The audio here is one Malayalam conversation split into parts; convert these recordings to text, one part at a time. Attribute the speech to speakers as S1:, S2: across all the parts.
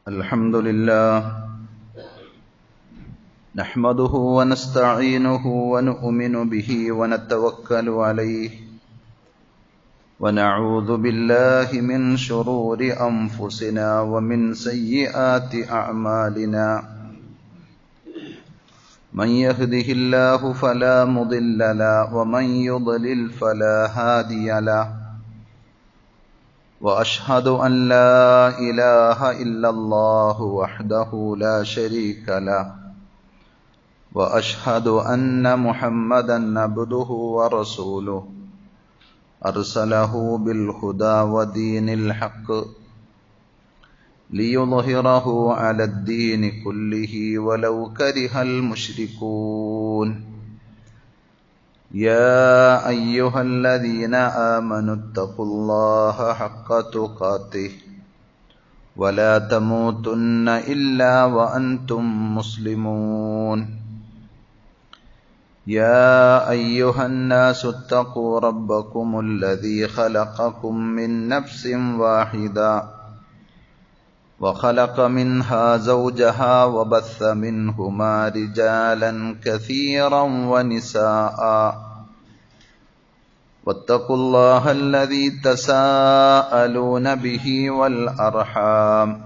S1: الحمد لله نحمده ونستعينه ونؤمن به ونتوكل عليه ونعوذ بالله من شرور أنفسنا ومن سيئات أعمالنا من يهده الله فلا مضل له ومن يضلل فلا هادي له وأشهد أن لا إله إلا الله وحده لا شريك له وأشهد أن محمدا عبده ورسوله أرسله بالهدى ودين الحق ليظهره على الدين كله ولو كره المشركون يا أيها الذين آمنوا اتقوا الله حق تقاته ولا تموتن إلا وأنتم مسلمون يا أيها الناس اتقوا ربكم الذي خلقكم من نفس واحدة وخلق منها زوجها وبث منهما رجالا كثيرا ونساء واتقوا الله الذي تساءلون به والأرحام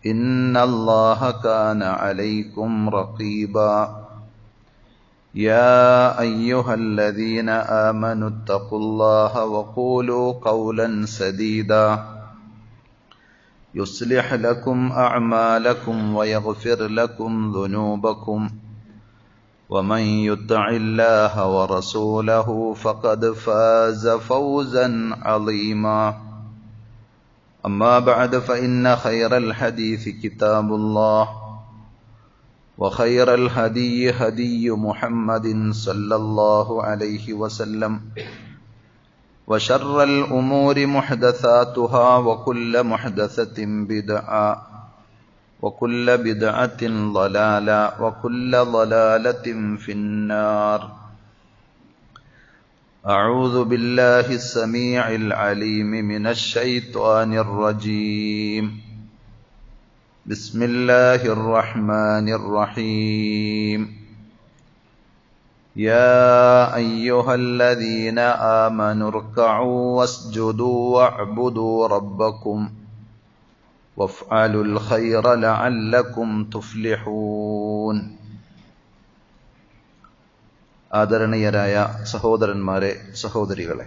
S1: إن الله كان عليكم رقيبا يا أيها الذين آمنوا اتقوا الله وقولوا قولا سديدا يصلح لكم أعمالكم ويغفر لكم ذنوبكم ومن يطع الله ورسوله فقد فاز فوزا عظيما أما بعد فإن خير الحديث كتاب الله وخير الهدي هدي محمد صلى الله عليه وسلم وشر الأمور محدثاتها وكل محدثة بدعة وكل بدعة ضلالة وكل ضلالة في النار أعوذ بالله السميع العليم من الشيطان الرجيم بسم الله الرحمن الرحيم يا أيها الذين آمنوا اركعوا واسجدوا واعبدوا ربكم وافعلوا الخير لعلكم تفلحون ആദരണീയരായ സഹോദരന്മാരെ, സഹോദരികളെ,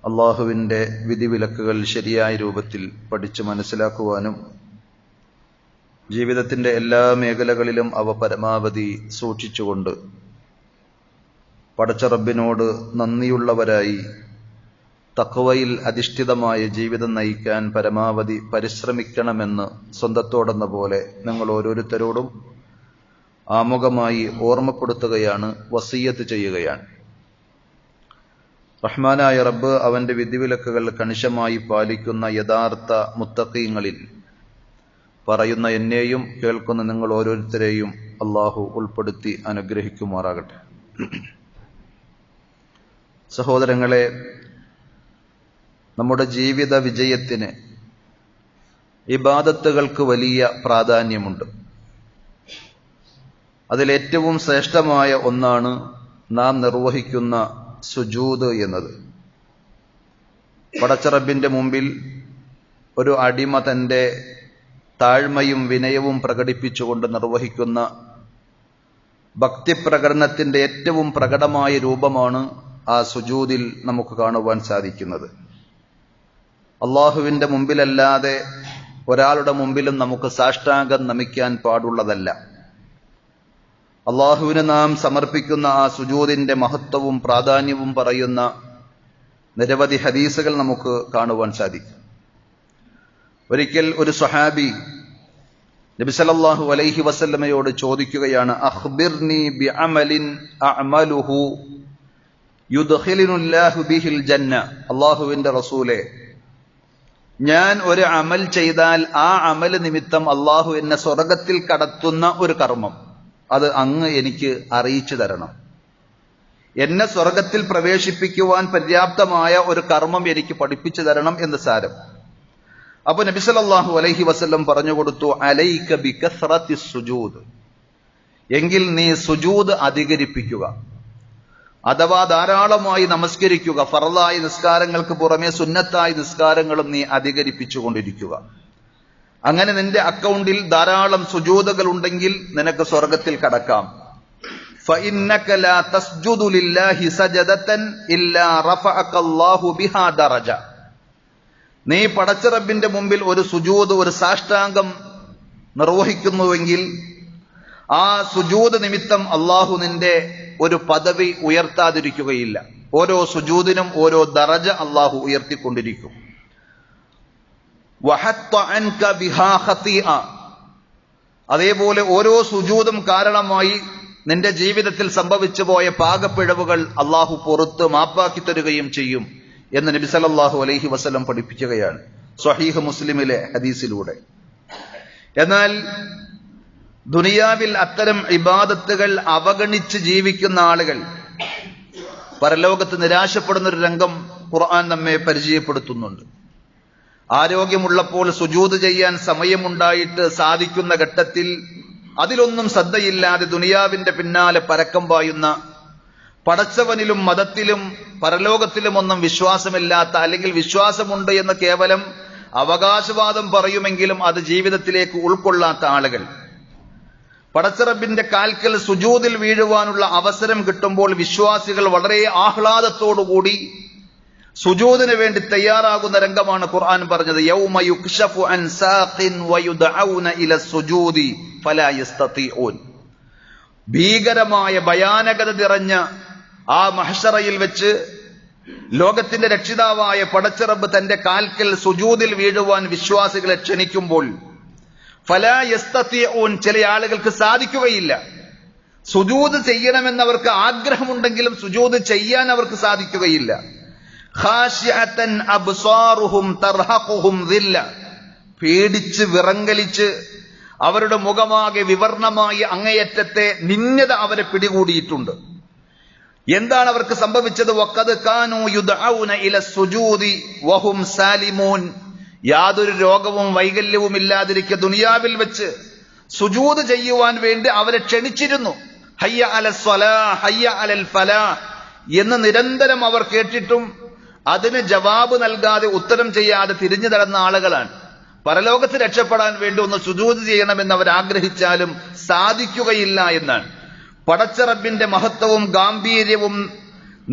S1: അള്ളാഹുവിൻ്റെ വിധിവിലക്കുകൾ ശരിയായ രൂപത്തിൽ പഠിച്ചു മനസ്സിലാക്കുവാനും ജീവിതത്തിൻ്റെ എല്ലാ മേഖലകളിലും അവ പരമാവധി സൂക്ഷിച്ചുകൊണ്ട് പടച്ച റബ്ബിനോട് നന്ദിയുള്ളവരായി തഖ്വയിൽ അധിഷ്ഠിതമായ ജീവിതം നയിക്കാൻ പരമാവധി പരിശ്രമിക്കണമെന്ന് സ്വന്തത്തോടെന്ന പോലെ നിങ്ങൾ ഓരോരുത്തരോടും ആമുഖമായി ഓർമ്മപ്പെടുത്തുകയാണ്, വസിയ്യത്ത് ചെയ്യുകയാണ്. റഹ്മാനായ റബ്ബ് അവന്റെ വിധിവിലക്കുകൾ കണിശമായി പാലിക്കുന്ന യഥാർത്ഥ മുത്തഖീങ്ങളിൽ പറയുന്ന എന്നെയും കേൾക്കുന്ന നിങ്ങൾ ഓരോരുത്തരെയും അള്ളാഹു ഉൾപ്പെടുത്തി അനുഗ്രഹിക്കുമാറാകട്ടെ. സഹോദരങ്ങളെ, നമ്മുടെ ജീവിത വിജയത്തിന് ഇബാദത്തുകൾക്ക് വലിയ പ്രാധാന്യമുണ്ട്. അതിലേറ്റവും ശ്രേഷ്ഠമായ ഒന്നാണ് നാം നിർവഹിക്കുന്ന സുജൂദ് എന്നത്. പടച്ച റബ്ബിന്റെ മുമ്പിൽ ഒരു അടിമ തന്റെ താഴ്മയും വിനയവും പ്രകടിപ്പിച്ചുകൊണ്ട് നിർവഹിക്കുന്ന ഭക്തിപ്രകടനത്തിന്റെ ഏറ്റവും പ്രകടമായ രൂപമാണ് ആ സുജൂദിൽ നമുക്ക് കാണുവാൻ സാധിക്കുന്നത്. അള്ളാഹുവിന്റെ മുമ്പിലല്ലാതെ ഒരാളുടെ മുമ്പിലും നമുക്ക് സാഷ്ടാംഗം നമിക്കാൻ പാടുള്ളതല്ല. അള്ളാഹുവിന് നാം സമർപ്പിക്കുന്ന ആ സുജൂദിന്റെ മഹത്വവും പ്രാധാന്യവും പറയുന്ന നിരവധി ഹദീസുകൾ നമുക്ക് കാണുവാൻ സാധിക്കും. ഒരിക്കൽ ഒരു സ്വഹാബി നബി സല്ലല്ലാഹു അലൈഹി വസല്ലമയോട് ചോദിക്കുകയാണ്, അഖ്ബിർനി ബിഅമലിൻ അഅമലുഹു യുദ്ഖിലുല്ലാഹു ബിഹിൽ ജന്ന. അള്ളാഹുവിന്റെ റസൂലേ, ഞാൻ ഒരു അമൽ ചെയ്താൽ ആ അമൽ നിമിത്തം അള്ളാഹു എന്നെ സ്വർഗത്തിൽ കടത്തുന്ന ഒരു കർമ്മം, അത് അങ്ങ് എനിക്ക് അറിയിച്ചു തരണം. എന്നെ സ്വർഗത്തിൽ പ്രവേശിപ്പിക്കുവാൻ പര്യാപ്തമായ ഒരു കർമ്മം എനിക്ക് പഠിപ്പിച്ചു തരണം എന്ന് സാരം. അപ്പൊ നബി സല്ലല്ലാഹു അലൈഹി വസല്ലം പറഞ്ഞു കൊടുത്തു, അലൈക ബികസ്റത്തിസ് സുജൂദ്, എങ്കിൽ നീ സുജൂദ് അധികരിപ്പിക്കുക, അഥവാ ധാരാളമായി നമസ്കരിക്കുക. ഫർളായ നിസ്കാരങ്ങൾക്ക് പുറമെ സുന്നത്തായ നിസ്കാരങ്ങളും നീ അധികരിപ്പിച്ചുകൊണ്ടിരിക്കുക. അങ്ങനെ നിന്റെ അക്കൗണ്ടിൽ ധാരാളം സുജൂദുകൾ ഉണ്ടെങ്കിൽ നിനക്ക് സ്വർഗത്തിൽ കടക്കാം. فإنك لا تسجد لله سجدة إلا رفعك الله بها درجة. നീ പടച്ച റബ്ബിന്റെ മുമ്പിൽ ഒരു സുജൂദ്, ഒരു സാഷ്ടാംഗം നിർവഹിക്കുന്നുവെങ്കിൽ ആ സുജൂദ് നിമിത്തം അള്ളാഹു നിന്റെ ഒരു പദവി ഉയർത്താതിരിക്കുകയില്ല. ഓരോ സുജൂദിനും ഓരോ ദറജ അള്ളാഹു ഉയർത്തിക്കൊണ്ടിരിക്കും. വഹത്ത അൻക ബിഹാ ഖതീഅ, അതേപോലെ ഓരോ സുജൂദും കാരണമായി നിന്റെ ജീവിതത്തിൽ സംഭവിച്ചു പോയ പാകപ്പിഴവുകൾ അള്ളാഹു പുറത്ത് മാപ്പാക്കി തരുകയും ചെയ്യും എന്ന് നബി സല്ലല്ലാഹു അലൈഹി വസല്ലം പഠിപ്പിക്കുകയാണ് സ്വഹീഹ് മുസ്ലിമിലെ ഹദീസിലൂടെ. എന്നാൽ ദുനിയാവിൽ അത്തരം ഇബാദത്തുകൾ അവഗണിച്ച് ജീവിക്കുന്ന ആളുകൾ പരലോകത്ത് നിരാശപ്പെടുന്ന ഒരു രംഗം ഖുർആൻ നമ്മെ പരിചയപ്പെടുത്തുന്നുണ്ട്. ആരോഗ്യമുള്ളപ്പോൾ സുജൂദ് ചെയ്യാൻ സമയമുണ്ടായിട്ട് സാധിക്കുന്ന ഘട്ടത്തിൽ അതിലൊന്നും ശ്രദ്ധയില്ലാതെ ദുനിയാവിന്റെ പിന്നാലെ പരക്കം പായുന്ന, പടച്ചവനിലും മതത്തിലും പരലോകത്തിലും ഒന്നും വിശ്വാസമില്ലാത്ത, അല്ലെങ്കിൽ വിശ്വാസമുണ്ട് എന്ന് കേവലം അവകാശവാദം പറയുമെങ്കിലും അത് ജീവിതത്തിലേക്ക് ഉൾക്കൊള്ളാത്ത ആളുകൾ, പടച്ചറബിന്റെ കാൽക്കൽ സുജൂദിൽ വീഴുവാനുള്ള അവസരം കിട്ടുമ്പോൾ വിശ്വാസികൾ വളരെ ആഹ്ലാദത്തോടുകൂടി സുജൂദിന് വേണ്ടി തയ്യാറാകുന്ന രംഗമാണ് ഖുർആൻ പറഞ്ഞത്. യൗമ യുക്ശഫു അൻ സാഖിൻ വയുദഊന ഇല സുജൂദി ഫലാ യസ്തതിഊൻ. ഭീകരമായ ഭയാനകത നിറഞ്ഞ ആ മഹ്ശറയിൽ വെച്ച് ലോകത്തിന്റെ രക്ഷിതാവായ പടച്ചറബ് തന്റെ കാൽക്കൽ സുജൂദിൽ വീഴുവാൻ വിശ്വാസികളെ ക്ഷണിക്കുമ്പോൾ ഫലാ യസ്തതിഊൻ, ചില ആളുകൾക്ക് സാധിക്കുകയില്ല. സുജൂദ് ചെയ്യണമെന്നവർക്ക് ആഗ്രഹമുണ്ടെങ്കിലും സുജൂദ് ചെയ്യാൻ അവർക്ക് സാധിക്കുകയില്ല. ഖാശിഅതൻ അബ്സാറുഹും തർഹഖുഹും ദില്ല, പേടിച്ച് വിറങ്ങലിച്ച് അവരുടെ മുഖമാകെ വിവർണമായി അങ്ങേയറ്റത്തെ നിന്യത അവരെ പിടികൂടിയിട്ടുണ്ട്. എന്താണ് അവർക്ക് സംഭവിച്ചത്? വഖദ് കാനൂ യുദ്ഔന ഇല സുജൂദി വഹും സാലിമൂൻ. യാതൊരു രോഗവും വൈകല്യവും ഇല്ലാതിരിക്കെ ദുനിയാവിൽ വെച്ച് സുജൂദ് ചെയ്യുവാൻ വേണ്ടി അവരെ ക്ഷണിച്ചിരുന്നു. ഹയ്യ അലസ് സ്വലാഹ്, ഹയ്യ അലൽ ഫലാഹ് എന്ന് നിരന്തരം അവർ കേട്ടിട്ടും അതിന് ജവാബ് നൽകാതെ, ഉത്തരം ചെയ്യാതെ തിരിഞ്ഞു നടന്ന ആളുകളാണ്. പരലോകത്ത് രക്ഷപ്പെടാൻ വേണ്ടി ഒന്ന് സുജൂദ് ചെയ്യണമെന്ന് അവർ ആഗ്രഹിച്ചാലും സാധിക്കുകയില്ല എന്നാണ്. പടച്ച റബ്ബിന്റെ മഹത്വവും ഗാംഭീര്യവും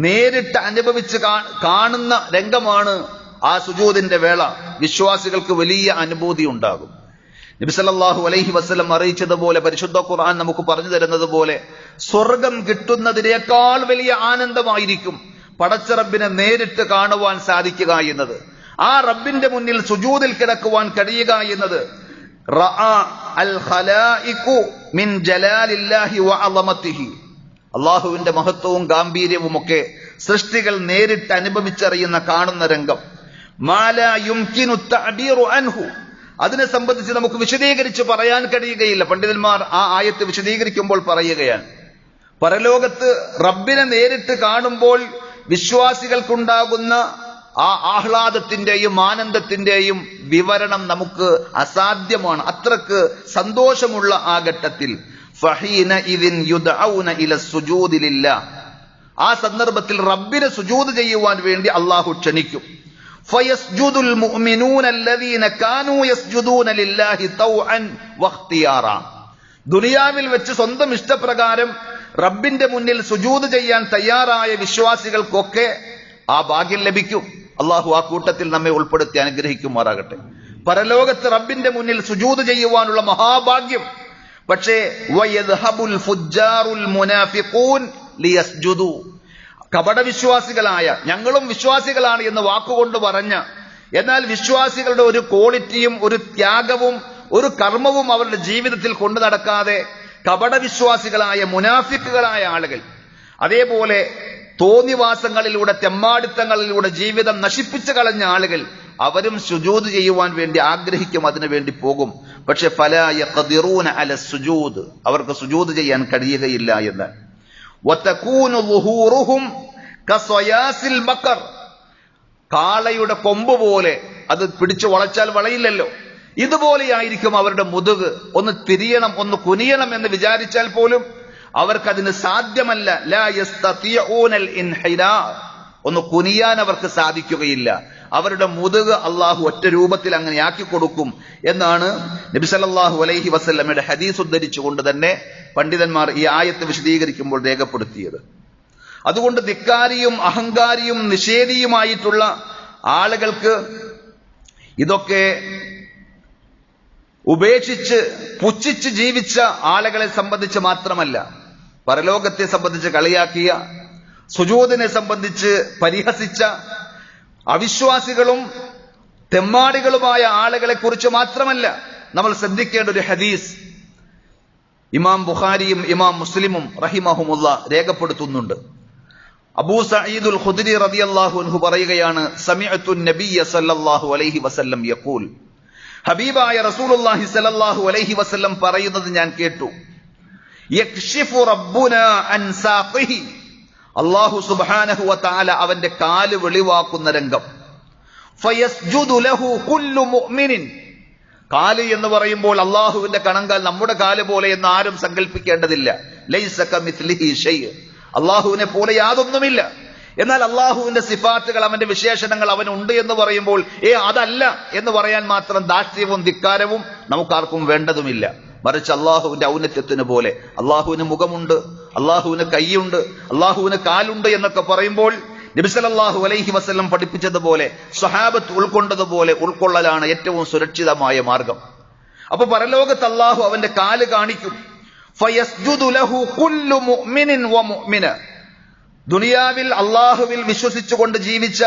S1: നേരിട്ട് അനുഭവിച്ച് കാണുന്ന രംഗമാണ് ആ സുജൂദിന്റെ വേള. വിശ്വാസികൾക്ക് വലിയ അനുഭൂതി ഉണ്ടാകും. നബി സല്ലല്ലാഹു അലൈഹി വസല്ലം അറിയിച്ചതുപോലെ, പരിശുദ്ധ ഖുർആൻ നമുക്ക് പറഞ്ഞു തരുന്നത് പോലെ, സ്വർഗം കിട്ടുന്നതിനേക്കാൾ വലിയ ആനന്ദമായിരിക്കും പടച്ച റബ്ബിനെ നേരിട്ട് കാണുവാൻ സാധിക്കുക എന്നത്. ആ റബ്ബിന്റെ മുന്നിൽ സുജൂദിൽ കിടക്കുവാൻ കഴിയുക എന്നത്. റഅ അൽ ഖലായിഖു മിൻ ജലാലില്ലാഹി വഅളമതിഹി, അല്ലാഹുവിന്റെ മഹത്വവും ഗാംഭീര്യവും ഒക്കെ സൃഷ്ടികൾ നേരിട്ട് അനുഭവിച്ചറിയുന്ന കാണുന്ന രംഗം. മാലാ യുംകിനു തഅബീറു അൻഹു, അതിനെ സംബന്ധിച്ച് നമുക്ക് വിശദീകരിച്ച് പറയാൻ കഴിയുകയില്ല. പണ്ഡിതന്മാർ ആ ആയത്ത് വിശദീകരിക്കുമ്പോൾ പറയുകയാണ്, പരലോകത്ത് റബ്ബിനെ നേരിട്ട് കാണുമ്പോൾ വിശ്വാസികൾക്കുണ്ടാകുന്ന ആ ആഹ്ലാദത്തിന്റെയും ആനന്ദത്തിന്റെയും വിവരണം നമുക്ക് അസാധ്യമാണ്. അത്രക്ക് സന്തോഷമുള്ള ആ ഘട്ടത്തിൽ ഫഹീന ഇദിൻ യുദ്ഔന ഇല സുജൂദി ലില്ലാഹ്, ആ സന്ദർഭത്തിൽ റബ്ബിനെ സുജൂദ് ചെയ്യുവാൻ വേണ്ടി അല്ലാഹു ക്ഷണിക്കും. ഫയസ്ജുദുൽ മുഅ്മിനൂന അല്ലദീന കാനൂ യസ്ജുദൂന ലില്ലാഹി തൗഅൻ വഖ്തിയാറ. ദുനിയാവിൽ വെച്ച് സ്വന്തം ഇഷ്ടപ്രകാരം റബ്ബിന്റെ മുന്നിൽ സുജൂദ് ചെയ്യാൻ തയ്യാറായ വിശ്വാസികൾക്കൊക്കെ ആ ഭാഗ്യം ലഭിക്കും. അള്ളാഹു ആ കൂട്ടത്തിൽ നമ്മെ ഉൾപ്പെടുത്തി അനുഗ്രഹിക്കുമാറാകട്ടെ. പരലോകത്ത് റബ്ബിന്റെ മുന്നിൽ സുജൂദ് ചെയ്യുവാനുള്ള മഹാഭാഗ്യം. പക്ഷേ വയദ്ഹബുൽ ഫുജ്ജാറുൽ മുനാഫിഖൂൻ ലിയസ്ജുദു, കപടവിശ്വാസികളായ, ഞങ്ങളും വിശ്വാസികളാണ് എന്ന് വാക്കുകൊണ്ട് പറഞ്ഞ, എന്നാൽ വിശ്വാസികളുടെ ഒരു ക്വാളിറ്റിയും ഒരു ത്യാഗവും ഒരു കർമ്മവും അവരുടെ ജീവിതത്തിൽ കൊണ്ടു നടക്കാതെ കപടവിശ്വാസികളായ മുനാഫിക്കുകളായ ആളുകൾ, അതേപോലെ തോന്നിവാസങ്ങളിലൂടെ തെമ്മാടിത്തങ്ങളിലൂടെ ജീവിതം നശിപ്പിച്ചു കളഞ്ഞ ആളുകൾ, അവരും സുജൂദ് ചെയ്യുവാൻ വേണ്ടി ആഗ്രഹിക്കും, അതിനു വേണ്ടി പോകും. പക്ഷെ ഫലാ യഖ്ദിറൂന അല സുജൂദ്, അവർക്ക് സുജൂദ് ചെയ്യാൻ കഴിയുകയില്ല എന്ന്. വതകൂനു ളുഹൂറുഹും കസയാസിൽ ബഖർ, കാളയുടെ കൊമ്പ് പോലെ അത് പിടിച്ചു വളച്ചാൽ വളയില്ലല്ലോ. ഇതുപോലെയായിരിക്കും അവരുടെ മുതുക്. ഒന്ന് തിരിയണം, ഒന്ന് കുനിയണം എന്ന് വിചാരിച്ചാൽ പോലും അവർക്കതിന് സാധ്യമല്ല. ലാ യസ്തതിഊനൽ ഇൻഹിനാ, ഒന്ന് കുനിയാൻ അവർക്ക് സാധിക്കുകയില്ല. അവരുടെ മുതുക് അള്ളാഹു ഒറ്റ രൂപത്തിൽ അങ്ങനെ ആക്കി കൊടുക്കും എന്നാണ് നബി സല്ലല്ലാഹു അലൈഹി വസല്ലമയുടെ ഹദീസ് ഉദ്ധരിച്ചുകൊണ്ട് തന്നെ പണ്ഡിതന്മാർ ഈ ആയത്ത് വിശദീകരിക്കുമ്പോൾ രേഖപ്പെടുത്തിയത്. അതുകൊണ്ട് ധിക്കാരിയും അഹങ്കാരിയും നിഷേധിയുമായിട്ടുള്ള ആളുകൾക്ക് ഇതൊക്കെ ഉപേക്ഷിച്ച് പുച്ഛിച്ച് ജീവിച്ച ആളുകളെ സംബന്ധിച്ച് മാത്രമല്ല, പരലോകത്തെ സംബന്ധിച്ച് കളിയാക്കിയ, സുജൂദിനെ സംബന്ധിച്ച് പരിഹസിച്ച അവിശ്വാസികളും തെമ്മാടികളുമായ ആളുകളെ കുറിച്ച് മാത്രമല്ല നമ്മൾ ശ്രദ്ധിക്കേണ്ട ഒരു ഹദീസ് ഇമാം ബുഖാരിയും ഇമാം മുസ്ലിമും റഹിമഹുമുള്ള രേഖപ്പെടുത്തുന്നുണ്ട്. അബൂ സഈദുൽ ഖുദ്രി റളിയല്ലാഹു അൻഹു പറയുകയാണ്, സമിഅതു നബിയ്യ സല്ലല്ലാഹു അലൈഹി വസല്ലം യഖൂൽ, ഹബീബായ റസൂലുള്ളാഹി സല്ലല്ലാഹു അലൈഹി വസല്ലം പറയുന്നത് ഞാൻ കേട്ടു. യക്ഷിഫു റബ്ബുനാ അൻ സാഖിഹി, അല്ലാഹു സുബ്ഹാനഹു വ തആല അവന്റെ കാല് വെളിവാക്കുന്ന രംഗം. ഫയസ്ജുദു ലഹു കുല്ലു മുഅ്മിനിൻ, കാല് എന്ന് പറയുമ്പോൾ അള്ളാഹുവിന്റെ കണങ്കാൽ നമ്മുടെ കാല് പോലെ എന്ന് ആരും സങ്കല്പിക്കേണ്ടതില്ല. ലൈസ കമിസ്ലിഹി ഷൈഅ്, അള്ളാഹുവിനെ പോലെ യാതൊന്നുമില്ല. എന്നാൽ അള്ളാഹുവിന്റെ സിഫാത്തുകൾ, അവന്റെ വിശേഷണങ്ങൾ അവനുണ്ട് എന്ന് പറയുമ്പോൾ അതല്ല എന്ന് പറയാൻ മാത്രം ദാഷ്ട്യവും ധിക്കാരവും നമുക്കാർക്കും വേണ്ടതുമില്ല. മറിച്ച് അള്ളാഹുവിന്റെ ഔന്നത്യത്തിന് പോലെ അള്ളാഹുവിന് മുഖമുണ്ട്, അള്ളാഹുവിന് കൈയുണ്ട്, അള്ളാഹുവിന് കാലുണ്ട് എന്നൊക്കെ പറയുമ്പോൾ നബി സല്ലല്ലാഹു അലൈഹി വസല്ലം പഠിപ്പിച്ചതുപോലെ, സ്വഹാബത്ത് ഉൾക്കൊണ്ടതുപോലെ ഉൾക്കൊള്ളലാണ് ഏറ്റവും സുരക്ഷിതമായ മാർഗം. അപ്പൊ പരലോകത്ത് അള്ളാഹു അവന്റെ കാല് കാണിക്കും. ഫയസ്ജുദു ലഹു കുല്ലു മുഅ്മിനിൻ വ മുഅ്മിന, ദുനിയാവിൽ അള്ളാഹുവിൽ വിശ്വസിച്ചുകൊണ്ട് ജീവിച്ച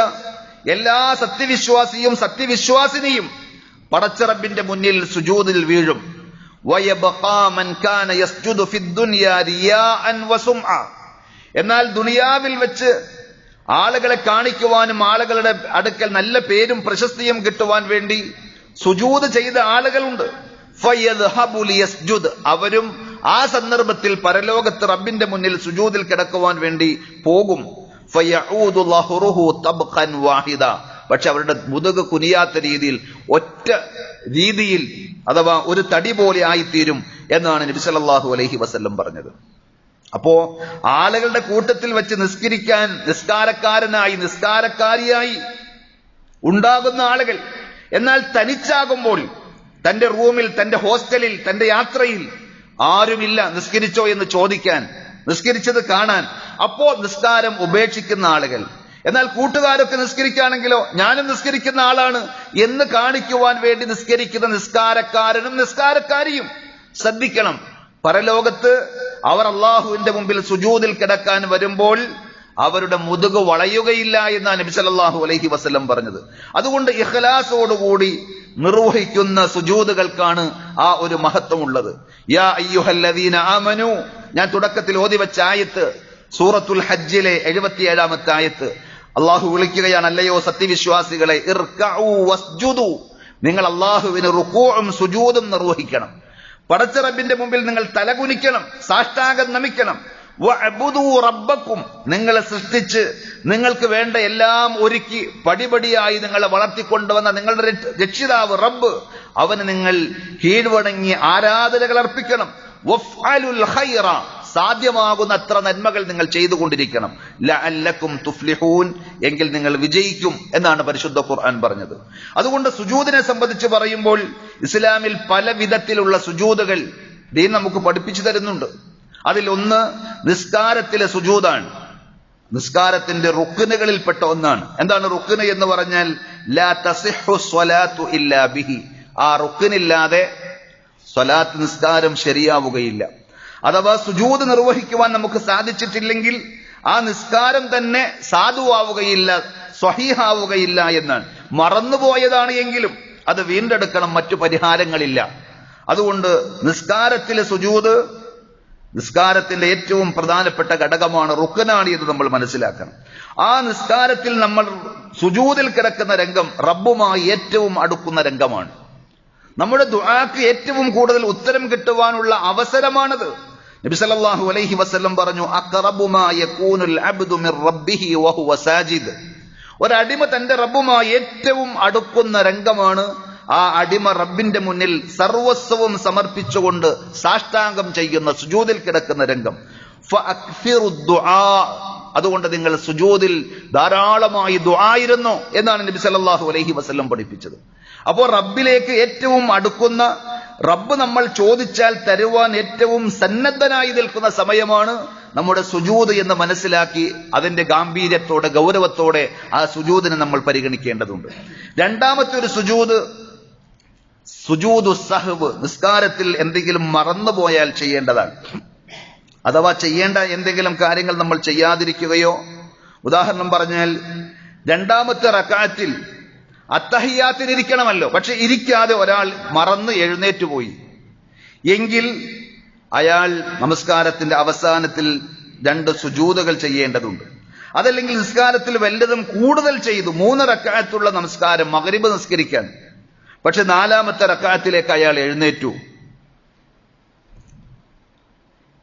S1: എല്ലാ സത്യവിശ്വാസിയും സത്യവിശ്വാസിനിയും പടച്ച റബ്ബിന്റെ മുന്നിൽ സുജൂദിൽ വീഴും. വയബ്ഖാ മൻ കാന യസ്ജുദു ഫിദ്ദുനിയാ റിയാഅൻ വസുംഅ, എന്നാൽ ദുനിയാവിൽ വെച്ച് ആളുകളെ കാണിക്കുവാനും ആളുകളുടെ അടുക്കൽ നല്ല പേരും പ്രശസ്തിയും കിട്ടുവാൻ വേണ്ടി സുജൂദ് ചെയ്ത ആളുകളുണ്ട്. ഫയദ്ഹബു ലിയസ്ജുദ്, അവരും ആ സന്ദർഭത്തിൽ പരലോകത്ത് റബ്ബിന്റെ മുന്നിൽ സുജൂദിൽ കിടക്കുവാൻ വേണ്ടി പോകും. ഫയഊദു ലഹ്റുഹു തബ്ഖൻ വാഹിദ, പക്ഷെ അവരുടെ മുതുക് കുനിയാത്ത രീതിയിൽ, ഒറ്റ രീതിയിൽ, അഥവാ ഒരു തടി പോലെ ആയിത്തീരും എന്നാണ് നബി സല്ലല്ലാഹു അലൈഹി വസല്ലം പറഞ്ഞത്. അപ്പോ ആളുകളുടെ കൂട്ടത്തിൽ വെച്ച് നിസ്കരിക്കാൻ നിസ്കാരക്കാരനായി നിസ്കാരക്കാരിയായി ഉണ്ടാകുന്ന ആളുകൾ, എന്നാൽ തനിച്ചാകുമ്പോൾ തന്റെ റൂമിൽ, തന്റെ ഹോസ്റ്റലിൽ, തന്റെ യാത്രയിൽ ആരുമില്ല നിസ്കരിച്ചോ എന്ന് ചോദിക്കാൻ, നിസ്കരിച്ചത് കാണാൻ, അപ്പോ നിസ്കാരം ഉപേക്ഷിക്കുന്ന ആളുകൾ. എന്നാൽ കൂട്ടുകാരൊക്കെ നിസ്കരിക്കുകയാണെങ്കിലോ ഞാനും നിസ്കരിക്കുന്ന ആളാണ് എന്ന് കാണിക്കുവാൻ വേണ്ടി നിസ്കരിക്കുന്ന നിസ്കാരക്കാരനും നിസ്കാരക്കാരിയും ശ്രദ്ധിക്കണം. പരലോകത്ത് അവർ അള്ളാഹുവിന്റെ മുമ്പിൽ സുജൂദിൽ കിടക്കാൻ വരുമ്പോൾ അവരുടെ മുതുക് വളയുകയില്ല എന്നാണ് നബി സല്ലല്ലാഹു അലൈഹി വസല്ലം പറഞ്ഞത്. അതുകൊണ്ട് ഇഖ്ലാസോടുകൂടി നിർവഹിക്കുന്ന സുജൂദുകൾക്കാണ് ആ ഒരു മഹത്വമുള്ളത്. യാ അയ്യുഹല്ലദീന ആമനു, ഞാൻ തുടക്കത്തിൽ ഓതിവെച്ച ആയത്ത് സൂറത്തുൽ ഹജ്ജിലെ 77-ാമത്തെ ആയത്ത്. അള്ളാഹു വിളിക്കുകയാണ്, അല്ലയോ സത്യവിശ്വാസികളെ, ഇർകഉ വസ്ജുദു, നിങ്ങൾ അള്ളാഹുവിന് റുകൂഉം സുജൂദും നിർവഹിക്കണം. പടച്ച റബ്ബിന്റെ മുമ്പിൽ നിങ്ങൾ തലകുനിക്കണം, സാഷ്ടാംഗം നമിക്കണം. വഅബ്ദു റബ്ബക്കും, നിങ്ങളെ സൃഷ്ടിച്ച് നിങ്ങൾക്ക് വേണ്ട എല്ലാം ഒരുക്കി പടിപടിയായി നിങ്ങളെ വളർത്തിക്കൊണ്ടുവന്ന നിങ്ങളുടെ രക്ഷിതാവ് റബ്ബ്, അവന് നിങ്ങൾ കീഴ്വണങ്ങി ആരാധനകൾ അർപ്പിക്കണം. വഫ്അലുൽ ഖൈറ, സാധ്യമാകുന്ന അത്ര നന്മകൾ നിങ്ങൾ ചെയ്തുകൊണ്ടിരിക്കണം. ലഅല്ലക്കും തുഫ്ലിഹൂൻ, എങ്കിൽ നിങ്ങൾ വിജയിക്കും എന്നാണ് പരിശുദ്ധ ഖുർആൻ പറഞ്ഞത്. അതുകൊണ്ട് സുജൂദിനെ സംബന്ധിച്ച് പറയുമ്പോൾ ഇസ്ലാമിൽ പല വിധത്തിലുള്ള സുജൂദുകൾ ദീൻ നമുക്ക് പഠിപ്പിച്ചു തരുന്നുണ്ട്. അതിലൊന്ന് നിസ്കാരത്തിലെ സുജൂദാണ്. നിസ്കാരത്തിന്റെ റുക്നുകളിൽപ്പെട്ട ഒന്നാണ്. എന്താണ് റുക്ന് എന്ന് പറഞ്ഞാൽ? ലാ തസിഹു സ്വലാത്തു ഇല്ലാ ബിഹി, ആ റുക്നില്ലാതെ സ്വലാത്ത് നിസ്കാരം ശരിയാവുകയില്ല. അഥവാ സുജൂദ് നിർവഹിക്കുവാൻ നമുക്ക് സാധിച്ചിട്ടില്ലെങ്കിൽ ആ നിസ്കാരം തന്നെ സാധുവാവുകയില്ല, സ്വഹീഹാവുകയില്ല എന്നാണ്. മറന്നുപോയതാണ് എങ്കിലും അത് വീണ്ടെടുക്കണം, മറ്റു പരിഹാരങ്ങളില്ല. അതുകൊണ്ട് നിസ്കാരത്തിലെ സുജൂദ് നിസ്കാരത്തിന്റെ ഏറ്റവും പ്രധാനപ്പെട്ട ഘടകമാണ്, റുക്നാണ് എന്ന് നമ്മൾ മനസ്സിലാക്കണം. ആ നിസ്കാരത്തിൽ നമ്മൾ സുജൂദിൽ കിടക്കുന്ന രംഗം റബ്ബുമായി ഏറ്റവും അടുക്കുന്ന രംഗമാണ്. നമ്മുടെ ദുആക്ക് ഏറ്റവും കൂടുതൽ ഉത്തരം കിട്ടുവാനുള്ള അവസരമാണത്. നബി സല്ലല്ലാഹു അലൈഹി വസല്ലം പറഞ്ഞു, അഖറബു മാ യകൂനുൽ അബ്ദു മിർ റബ്ബിഹി വഹുവ സാജിദ്, ഒരടിമ തന്റെ റബ്ബുമായി ഏറ്റവും അടുക്കുന്ന രംഗമാണ് ആ അടിമ റബ്ബിന്റെ മുന്നിൽ സർവസ്വവും സമർപ്പിച്ചുകൊണ്ട് സാഷ്ടാംഗം ചെയ്യുന്ന, സുജൂദിൽ കിടക്കുന്ന രംഗം. അതുകൊണ്ട് നിങ്ങൾ സുജൂദിൽ ധാരാളമായി ദുആയിരുന്നു എന്നാണ് നബി സല്ലല്ലാഹു അലൈഹി വസല്ലം പഠിപ്പിച്ചത്. അപ്പോൾ റബ്ബിലേക്ക് ഏറ്റവും അടുക്കുന്ന, റബ്ബ് നമ്മൾ ചോദിച്ചാൽ തരുവാൻ ഏറ്റവും സന്നദ്ധനായി നിൽക്കുന്ന സമയമാണ് നമ്മുടെ സുജൂദ് എന്ന് മനസ്സിലാക്കി അതിന്റെ ഗാംഭീര്യത്തോടെ, ഗൗരവത്തോടെ ആ സുജൂദിനെ നമ്മൾ പരിഗണിക്കേണ്ടതുണ്ട്. രണ്ടാമത്തെ ഒരു സുജൂദു സഹ്വ്, നിസ്കാരത്തിൽ എന്തെങ്കിലും മറന്നുപോയാൽ ചെയ്യേണ്ടതാണ്. അഥവാ ചെയ്യേണ്ട എന്തെങ്കിലും കാര്യങ്ങൾ നമ്മൾ ചെയ്യാതിരിക്കുകയോ, ഉദാഹരണം പറഞ്ഞാൽ രണ്ടാമത്തെ റക്അത്തിൽ അത്തഹിയ്യാത്തിനിരിക്കണമല്ലോ, പക്ഷെ ഇരിക്കാതെ ഒരാൾ മറന്ന് എഴുന്നേറ്റുപോയി എങ്കിൽ അയാൾ നമസ്കാരത്തിന്റെ അവസാനത്തിൽ 2 സുജൂദുകൾ ചെയ്യേണ്ടതുണ്ട്. അതല്ലെങ്കിൽ നിസ്കാരത്തിൽ വല്ലതും കൂടുതൽ ചെയ്തു, 3 റക്അത്തുള്ള നമസ്കാരം മഗ്രിബ് നിസ്കരിക്കാൻ, പക്ഷെ 4ാമത്തെ റക്അത്തിലേക്ക് അയാൾ എഴുന്നേറ്റു.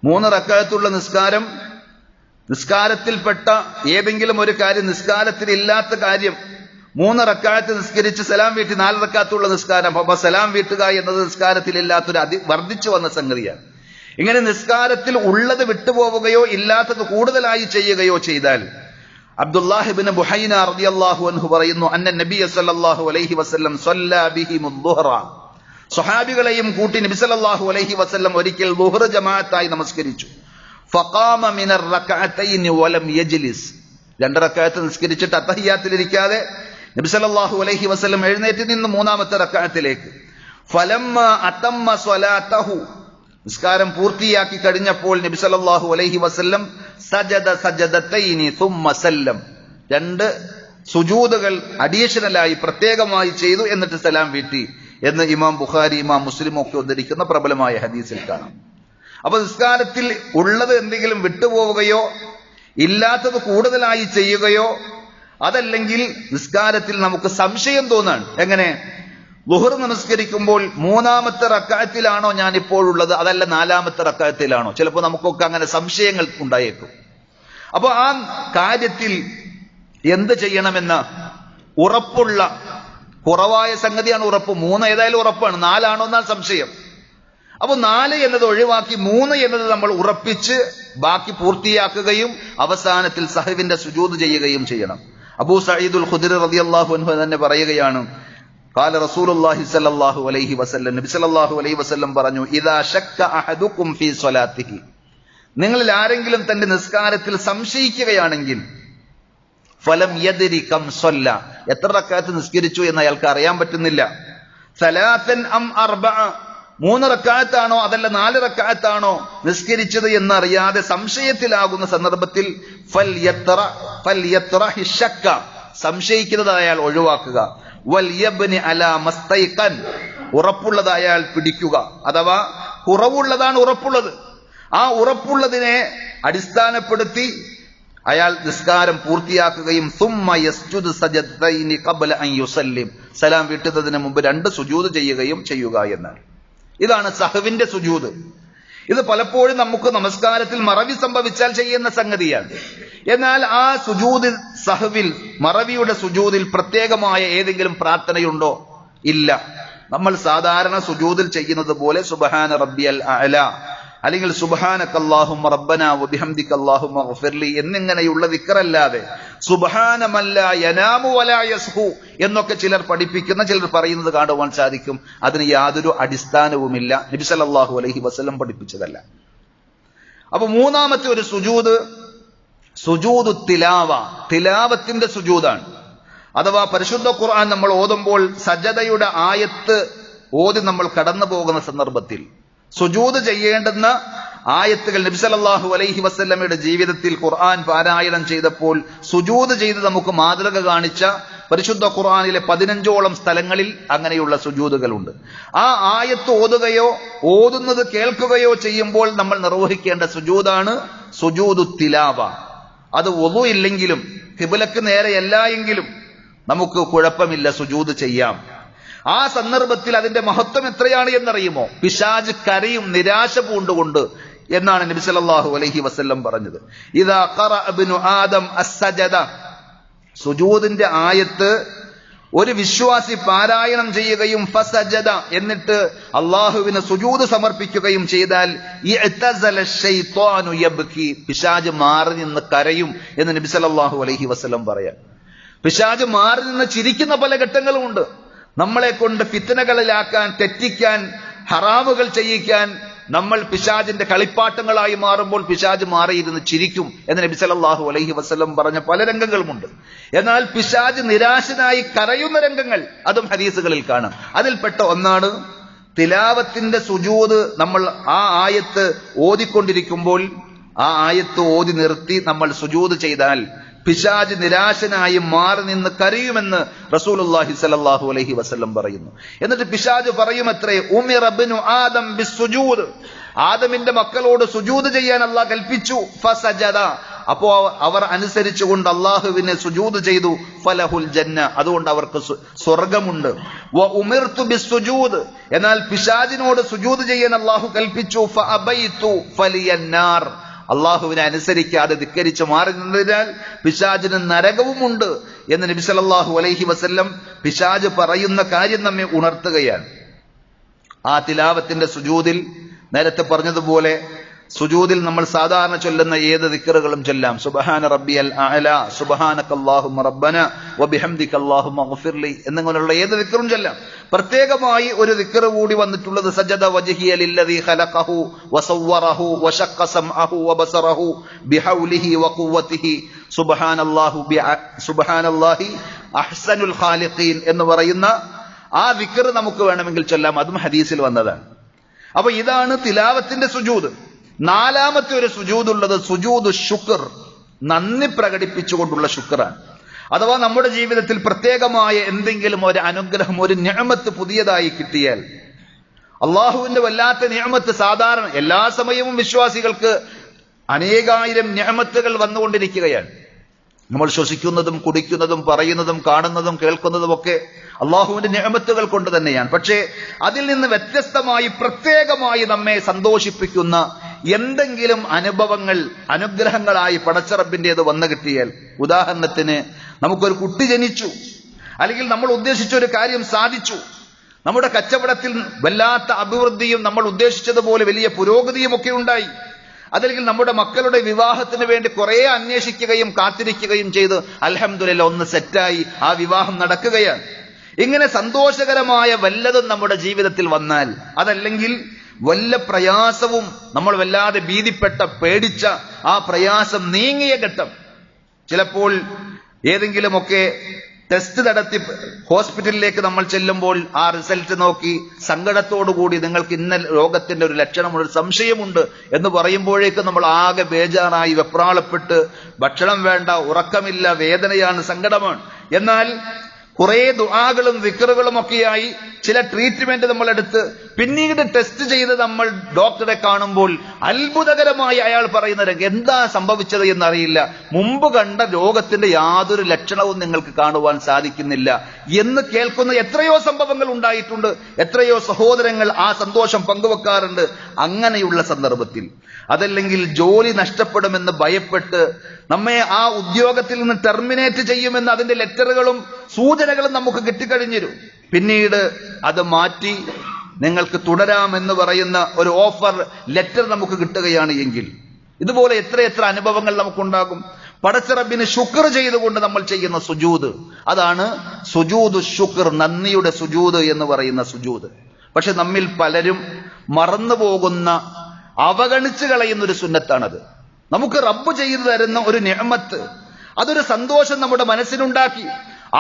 S1: 3 റക്അത്തുള്ള നിസ്കാരത്തിൽപ്പെട്ട ഏതെങ്കിലും ഒരു കാര്യം, നിസ്കാരത്തിൽ ഇല്ലാത്ത കാര്യം, 3 റക്അത്ത് നിസ്കരിച്ച് സലാം വീട്ടി 4 റക്അത്തുള്ള നിസ്കാരം, അപ്പൊ സലാം വീട്ടുക എന്നത് നിസ്കാരത്തിൽ ഇല്ലാത്തൊരു വർദ്ധിച്ചു വന്ന സംഗതിയാണ്. ഇങ്ങനെ നിസ്കാരത്തിൽ ഉള്ളത് വിട്ടുപോവുകയോ ഇല്ലാത്തത് കൂടുതലായി ചെയ്യുകയോ ചെയ്താൽ, അബ്ദുല്ലാഹ് ഇബ്നു ബുഹൈന റളിയല്ലാഹു അൻഹു പറയുന്നു, അന്ന നബിയ സല്ലല്ലാഹു അലൈഹി വസല്ലം സ്വല്ലാ ബിഹിമുദ് ദുഹ്റ, സ്വഹാബികളെയും കൂട്ടി നബി സല്ലല്ലാഹു അലൈഹി വസല്ലം ഒരിക്കൽ ദുഹ്ർ ജമാഅത്തായി നമസ്കരിച്ചു. ഫഖാമ മിനർ റക്അത്തൈനി വലം യജ്ലിസ്, 2 റക്അത്ത് നിസ്കരിച്ചിട്ട് അത്തഹിയ്യാത്തിലിരിക്കാതെ നബി സല്ലല്ലാഹു അലൈഹി വസല്ലം എഴുന്നേറ്റ് നിന്ന് 3ാമത്തെ റക്അത്തിലേക്ക്. ഫലമ്മ അതമ്മ സ്വലാതഹു, നിസ്കാരം പൂർത്തിയാക്കി കഴിഞ്ഞപ്പോൾ നബി സല്ലല്ലാഹു അലൈഹി വസല്ലം സജദ സജദതൈനി സുമ്മ സല്ലം, 2 സുജൂദുകൾ അഡീഷണലായി പ്രത്യേകമായി ചെയ്തു, എന്നിട്ട് സലാം വീട്ടി എന്ന് ഇമാം ബുഖാരി, ഇമാം മുസ്ലിം ഒക്കെ ഉദ്ധരിക്കുന്ന പ്രബലമായ ഹദീസിൽ കാണാം. അപ്പൊ നിസ്കാരത്തിൽ ഉള്ളത് എന്തെങ്കിലും വിട്ടുപോവുകയോ ഇല്ലാത്തത് കൂടുതലായി ചെയ്യുകയോ, അതല്ലെങ്കിൽ നിസ്കാരത്തിൽ നമുക്ക് സംശയം തോന്നാൻ, എങ്ങനെ ളുഹർ നമസ്കരിക്കുമ്പോൾ 3ാമത്തെ റക്അത്തിലാണോ ഞാൻ ഇപ്പോഴുള്ളത്, അതല്ല 4ാമത്തെ റക്അത്തിലാണോ, ചിലപ്പോൾ നമുക്കൊക്കെ അങ്ങനെ സംശയങ്ങൾ ഉണ്ടായേക്കും. അപ്പൊ ആ കാര്യത്തിൽ എന്ത് ചെയ്യണമെന്ന ഉറപ്പുള്ള, കുറവായ സംഗതിയാണ് ഉറപ്പ്, 3 ഏതായാലും ഉറപ്പാണ്, 4 ആണോ എന്നാണ് സംശയം. അപ്പൊ 4 എന്നത് ഒഴിവാക്കി 3 എന്നത് നമ്മൾ ഉറപ്പിച്ച് ബാക്കി പൂർത്തിയാക്കുകയും അവസാനത്തിൽ സഹവിന്റെ സുജൂദ് ചെയ്യുകയും ചെയ്യണം. അബൂ സഈദുൽ ഖുദ്രി റളിയല്ലാഹു അൻഹു തന്നെ പറയുകയാണ്, ഖാല റസൂലുള്ളാഹി സ്വല്ലല്ലാഹു അലൈഹി വസല്ലം, നബി സല്ലല്ലാഹു അലൈഹി വസല്ലം പറഞ്ഞു, ഇദാ ശക്ക അഹദുക്കും ഫീ സ്വലാത്തിഹി, നിങ്ങളിൽ ആരെങ്കിലും തന്റെ നിസ്കാരത്തിൽ സംശയിക്കുകയാണെങ്കിൽ, ഫലം യദ്രി കം സ്വല്ല, എത്ര റക്അത്ത് നിസ്കരിച്ചു എന്ന് അയാൾക്ക് അറിയാൻ പറ്റുന്നില്ല, സലാസൻ അം അർബഅ, 3 റക്അത്താണോ അതല്ല 4 റക്അത്താണോ നിസ്കരിച്ചത് എന്നറിയാതെ സംശയത്തിലാകുന്ന സന്ദർഭത്തിൽ ഫൽയത്രഹി ശക്ക, സംശയിക്കുന്നത് അയാൾ ഒഴിവാക്കുക, വൽയബ്നി അലാ മസ്തൈഖൻ, ഉറപ്പുള്ളത് അയാൾ പിടിക്കുക. അഥവാ കുറവുള്ളതാണ് ഉറപ്പുള്ളത്, ആ ഉറപ്പുള്ളതിനെ അടിസ്ഥാനപ്പെടുത്തി അയാൾ നിസ്കാരം പൂർത്തിയാക്കുകയും സുമ്മ യസ്ജുദു സജദതൈനി ഖബ്ല അൻ യുസല്ലിം, സലാം വീട്ടുന്നതിന് മുമ്പ് 2 സുജൂദ് ചെയ്യുക എന്നാണ്. ഇതാണ് സഹവിന്റെ സുജൂദ്. ഇത് പലപ്പോഴും നമുക്ക് നമസ്കാരത്തിൽ മറവി സംഭവിച്ചാൽ ചെയ്യുന്ന സംഗതിയാണ്. എന്നാൽ ആ സുജൂദ് സഹവിൽ, മറവിയുടെ സുജൂദിൽ പ്രത്യേകമായ ഏതെങ്കിലും പ്രാർത്ഥനയുണ്ടോ? ഇല്ല. നമ്മൾ സാധാരണ സുജൂദിൽ ചെയ്യുന്നത് പോലെ സുബ്ഹാന റബ്ബിയൽ അഅല, അല്ലെങ്കിൽ സുബ്ഹാനകല്ലാഹുമ്മ റബ്ബനാ വബിഹംദിക അല്ലാഹുമ്മ ഗഫിർലി എന്നിങ്ങനെയുള്ള ദിക്റല്ലാതെ സുബ്ഹാന മല്ലാ യനാമു വലാ യസ്ഹു എന്നൊക്കെ ചിലർ പഠിപ്പിക്കുന്ന, ചിലർ പറയുന്നത് കാണുവാൻ സാധിക്കും. അതിന് യാതൊരു അടിസ്ഥാനവുമില്ല, നബി സല്ലല്ലാഹു അലൈഹി വസല്ലം പഠിപ്പിച്ചതല്ല. അപ്പൊ 3ാമത്തെ ഒരു സുജൂദു തിലാവ, തിലാവത്തിന്റെ സുജൂദാണ്. അഥവാ പരിശുദ്ധ ഖുർആൻ നമ്മൾ ഓതുമ്പോൾ സജദയുടെ ആയത്ത് ഓതി നമ്മൾ കടന്നു പോകുന്ന സന്ദർഭത്തിൽ സുജൂദ് ചെയ്യേണ്ടുന്ന ആയത്തുകൾ നബി സല്ലല്ലാഹു അലൈഹി വസല്ലമയുടെ ജീവിതത്തിൽ ഖുർആൻ പാരായണം ചെയ്തപ്പോൾ സുജൂദ് ചെയ്ത് നമുക്ക് മാതൃക കാണിച്ച പരിശുദ്ധ ഖുർആനിലെ 15ഓളം സ്ഥലങ്ങളിൽ അങ്ങനെയുള്ള സുജൂദുകളുണ്ട്. ആ ആയത്ത് ഓതുകയോ ഓതുന്നത് കേൾക്കുകയോ ചെയ്യുമ്പോൾ നമ്മൾ നിർവഹിക്കേണ്ട സുജൂദാണ് സുജൂദു തിലാവ. അത് വുളു ഇല്ലെങ്കിലും ഖിബ്ലക്ക് നേരെയല്ല എങ്കിലും നമുക്ക് കുഴപ്പമില്ല, സുജൂദ് ചെയ്യാം. ആ സന്ദർഭത്തിൽ അതിന്റെ മഹത്വം എത്രയാണ് എന്നറിയുമോ? പിശാച് കരയും നിരാശ പൂണ്ടുകൊണ്ട് എന്നാണ് നബി സല്ലല്ലാഹു അലൈഹി വസല്ലം പറഞ്ഞത്. ഇദാ ഖറഅ ഇബ്നു ആദം അസ്സജദ സുജൂദിന്റെ ആയത്ത് ഒരു വിശ്വാസി പാരായണം ചെയ്യുകയും ഫസജദ എന്നിട്ട് അള്ളാഹുവിന് സുജൂദ് സമർപ്പിക്കുകയും ചെയ്താൽ ഇഅ്തസല ശൈത്വാനു യബ്കി, പിശാച് മാറി നിന്ന് കരയും എന്ന് നബി സല്ലല്ലാഹു അലൈഹി വസല്ലം പറയാൻ. പിശാച് മാറി നിന്ന് ചിരിക്കുന്ന പല ഘട്ടങ്ങളുമുണ്ട്. നമ്മളെ കൊണ്ട് ഫിത്നകളിലാക്കാൻ, തെറ്റിക്കാൻ, ഹറാമുകൾ ചെയ്യിക്കാൻ നമ്മൾ പിശാചിന്റെ കളിപ്പാട്ടങ്ങളായി മാറുമ്പോൾ പിശാച് മാറിയിരുന്ന് ചിരിക്കും എന്ന് നബി സല്ലല്ലാഹു അലൈഹി വസല്ലം പറഞ്ഞ പല രംഗങ്ങളുമുണ്ട്. എന്നാൽ പിശാച് നിരാശനായി കരയുന്ന രംഗങ്ങൾ അതും ഹദീസുകളിൽ കാണാം. അതിൽപ്പെട്ട ഒന്നാണ് തിലാവത്തിന്റെ സുജൂദ്. നമ്മൾ ആ ആയത്ത് ഓതിക്കൊണ്ടിരിക്കുമ്പോൾ ആ ആയത്ത് ഓതി നിർത്തി നമ്മൾ സുജൂദ് ചെയ്താൽ പിശാച് നിരാശനായി മാറി നിന്ന് കരയുമെന്ന് റസൂലുള്ളാഹി സ്വല്ലല്ലാഹു അലൈഹി വസല്ലം പറയുന്നു. എന്നിട്ട് പിശാച് പറയുമത്രേ, ഉമിറ ഇബ്നു ആദം ബിസ്സുജൂദ്, ആദമിന്റെ മക്കളോട് സുജൂദ് ചെയ്യാൻ അല്ലാഹ് കൽപ്പിച്ചു. ഫസജദ, അപ്പോ അവർ അനുസരിച്ചുകൊണ്ട് അള്ളാഹുവിനെ സുജൂദ് ചെയ്തു. ഫലഹുൽ ജന്ന, അതുകൊണ്ട് അവർക്ക് സ്വർഗമുണ്ട്. വ ഉമിർതു ബിസ്സുജൂദ്, എന്നാൽ പിശാചിനോട് സുജൂദ് ചെയ്യാൻ അള്ളാഹു കൽപ്പിച്ചു. ഫഅബൈതു ഫലിയന്നാർ, അള്ളാഹുവിനെ അനുസരിക്കാതെ ധിക്കരിച്ച് മാറി നിന്നതിനാൽ പിശാചിന് നരകവുമുണ്ട് എന്ന് നബി സല്ലല്ലാഹു അലൈഹി വസല്ലം പിശാച് പറയുന്ന കാര്യം നമ്മെ ഉണർത്തുകയാണ്. ആ തിലാവത്തിന്റെ സുജൂദിൽ നേരത്തെ പറഞ്ഞതുപോലെ സുജൂദിൽ നമ്മൾ സാധാരണ ചൊല്ലുന്ന ഏത് ദിക്റുകളും ചൊല്ലാം. സുബ്ഹാന റബ്ബിയൽ അഅല, സുബ്ഹാനകല്ലാഹുമ്മ റബ്ബന വബിഹംദിക അല്ലാഹുമ്മ ഗഫിർലി എന്നിങ്ങനെയുള്ള ഏത് ദിക്റും ചൊല്ലാം. പ്രത്യേകമായി ഒരു ദിക്റ് കൂടി വന്നിട്ടുള്ളത് സജദ വജ്ഹിയ ലില്ലദീ ഖലഖഹു വസവ്വറഹു വശഖ സമഅഹു വബസറഹു ബിഹൗലിഹി വഖുവ്വതിഹി സുബ്ഹാനല്ലാഹി അഹ്സനുൽ ഖാലിഖീൻ എന്ന് പറയുന്ന ആ ദിക്റ് നമുക്ക് വേണമെങ്കിൽ ചൊല്ലാം. അതും ഹദീസിൽ വന്നതാണ്. അപ്പൊ ഇതാണ് തിലാവത്തിന്റെ സുജൂദ്. നാലാമത്തെ ഒരു സുജൂദ് ഉള്ളത് സുജൂദ് ശുക്ർ, നന്ദി പ്രകടിപ്പിച്ചുകൊണ്ടുള്ള ശുക്റാണ്. അഥവാ നമ്മുടെ ജീവിതത്തിൽ പ്രത്യേകമായ എന്തെങ്കിലും ഒരു അനുഗ്രഹം, ഒരു നിഅമത്ത് പുതിയതായി കിട്ടിയാൽ, അള്ളാഹുവിന്റെ വല്ലാത്ത നിഅമത്ത്, സാധാരണ എല്ലാ സമയവും വിശ്വാസികൾക്ക് അനേകായിരം നിഅമത്തുകൾ വന്നുകൊണ്ടിരിക്കുകയാണ്. നമ്മൾ ശ്വസിക്കുന്നതും കുടിക്കുന്നതും പറയുന്നതും കാണുന്നതും കേൾക്കുന്നതും ഒക്കെ അള്ളാഹുവിന്റെ നിഅമത്തുകൾ കൊണ്ട് തന്നെയാണ്. പക്ഷേ അതിൽ നിന്ന് വ്യത്യസ്തമായി പ്രത്യേകമായി നമ്മെ സന്തോഷിപ്പിക്കുന്ന എന്തെങ്കിലും അനുഭവങ്ങൾ, അനുഗ്രഹങ്ങളായി പടച്ച റബ്ബിന്റേത് വന്നു കിട്ടിയാൽ, ഉദാഹരണത്തിന് നമുക്കൊരു കുട്ടി ജനിച്ചു, അല്ലെങ്കിൽ നമ്മൾ ഉദ്ദേശിച്ച ഒരു കാര്യം സാധിച്ചു, നമ്മുടെ കച്ചവടത്തിൽ വല്ലാത്ത അഭിവൃദ്ധിയും നമ്മൾ ഉദ്ദേശിച്ചതുപോലെ വലിയ പുരോഗതിയും ഒക്കെ ഉണ്ടായി, അതല്ലെങ്കിൽ നമ്മുടെ മക്കളുടെ വിവാഹത്തിന് വേണ്ടി കുറെ അന്വേഷിക്കുകയും കാത്തിരിക്കുകയും ചെയ്ത് അൽഹംദുലില്ലാഹ് ഒന്ന് സെറ്റായി ആ വിവാഹം നടക്കുകയാണ്. ഇങ്ങനെ സന്തോഷകരമായ വല്ലതും നമ്മുടെ ജീവിതത്തിൽ വന്നാൽ, അതല്ലെങ്കിൽ വല്ല പ്രയാസവും, നമ്മൾ വല്ലാതെ ഭീതിപ്പെട്ട, പേടിച്ച ആ പ്രയാസം നീങ്ങിയ ഘട്ടം, ചിലപ്പോൾ ഏതെങ്കിലുമൊക്കെ ടെസ്റ്റ് നടത്തി ഹോസ്പിറ്റലിലേക്ക് നമ്മൾ ചെല്ലുമ്പോൾ ആ റിസൾട്ട് നോക്കി സങ്കടത്തോടുകൂടി നിങ്ങൾക്ക് ഇന്ന രോഗത്തിന്റെ ഒരു ലക്ഷണം, ഒരു സംശയമുണ്ട് എന്ന് പറയുമ്പോഴേക്കും നമ്മൾ ആകെ ബേജാറായി വെപ്രാളപ്പെട്ട് ഭക്ഷണം വേണ്ട, ഉറക്കമില്ല, വേദനയാണ്, സങ്കടമാണ്. എന്നാൽ കുറെ ദുആകളും വിക്റുകളും ഒക്കെയായി ചില ട്രീറ്റ്മെന്റ് നമ്മൾ എടുത്ത് പിന്നീട് ടെസ്റ്റ് ചെയ്ത് നമ്മൾ ഡോക്ടറെ കാണുമ്പോൾ അത്ഭുതകരമായി അയാൾ പറയുന്ന എന്താ സംഭവിച്ചത് എന്നറിയില്ല, മുമ്പ് കണ്ട രോഗത്തിന്റെ യാതൊരു ലക്ഷണവും നിങ്ങൾക്ക് കാണുവാൻ സാധിക്കുന്നില്ല എന്ന് കേൾക്കുന്ന എത്രയോ സംഭവങ്ങൾ ഉണ്ടായിട്ടുണ്ട്. എത്രയോ സഹോദരങ്ങൾ ആ സന്തോഷം പങ്കുവെക്കാറുണ്ട്. അങ്ങനെയുള്ള സന്ദർഭത്തിൽ, അതല്ലെങ്കിൽ ജോലി നഷ്ടപ്പെടുമെന്ന് ഭയപ്പെട്ട് നമ്മെ ആ ഉദ്യോഗത്തിൽ നിന്ന് ടെർമിനേറ്റ് ചെയ്യുമെന്ന് അതിന്റെ ലെറ്ററുകളും സൂചനകളും നമുക്ക് കിട്ടിക്കഴിഞ്ഞിരും, പിന്നീട് അത് മാറ്റി നിങ്ങൾക്ക് തുടരാമെന്ന് പറയുന്ന ഒരു ഓഫർ ലെറ്റർ നമുക്ക് കിട്ടുകയാണ് എങ്കിൽ, ഇതുപോലെ എത്രയെത്ര അനുഭവങ്ങൾ നമുക്കുണ്ടാകും. പടച്ച റബ്ബിന് ശുക്ർ ചെയ്തുകൊണ്ട് നമ്മൾ ചെയ്യുന്ന സുജൂദ്, അതാണ് സുജൂദ് ശുക്ർ, നന്ദിയുടെ സുജൂദ് എന്ന് പറയുന്ന സുജൂദ്. പക്ഷെ നമ്മിൽ പലരും മറന്നു പോകുന്ന, അവഗണിച്ചു കളയുന്ന ഒരു സുന്നത്താണത്. നമുക്ക് റബ്ബ് ചെയ്തു തരുന്ന ഒരു നിഅമത്ത്, അതൊരു സന്തോഷം നമ്മുടെ മനസ്സിനുണ്ടാക്കി,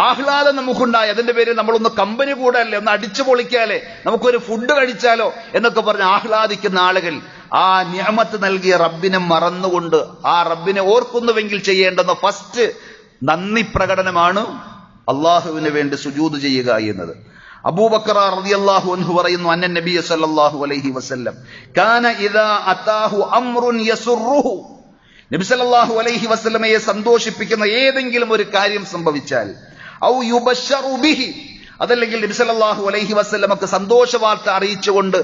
S1: ആഹ്ലാദം നമുക്കുണ്ടായി, അതിന്റെ പേരിൽ നമ്മളൊന്ന് കമ്പനി കൂടല്ലേ, ഒന്ന് അടിച്ചു പൊളിക്കാലേ, നമുക്കൊരു ഫുഡ് കഴിച്ചാലോ എന്നൊക്കെ പറഞ്ഞ് ആഹ്ലാദിക്കുന്ന ആളുകൾ ആ നിഅമത്ത് നൽകിയ റബ്ബിനെ മറന്നുകൊണ്ട് ആ റബ്ബിനെ ഓർക്കുന്നുവെങ്കിൽ ചെയ്യേണ്ടുന്ന ഫസ്റ്റ് നന്ദി പ്രകടനമാണ് അള്ളാഹുവിന് വേണ്ടി സുജൂദ് ചെയ്യുക എന്നത്. അബൂബക്കർ റളിയല്ലാഹു അൻഹു പറയുന്നു, അന്ന നബി സല്ലല്ലാഹു അലൈഹി വസല്ലം കാന ഇദാ അതാഹു അംറുൻ യസുറുഹു, നബി സല്ലല്ലാഹു അലൈഹി വസല്ലമയെ സന്തോഷിപ്പിക്കുന്ന ഏതെങ്കിലും ഒരു കാര്യം സംഭവിച്ചാൽ, ഔ യുബശ്ശറു ബിഹി, അതല്ലെങ്കിൽ നബി സല്ലല്ലാഹു അലൈഹി വസല്ലമക്ക് സന്തോഷ വാർത്ത അറിയിച്ചുകൊണ്ട്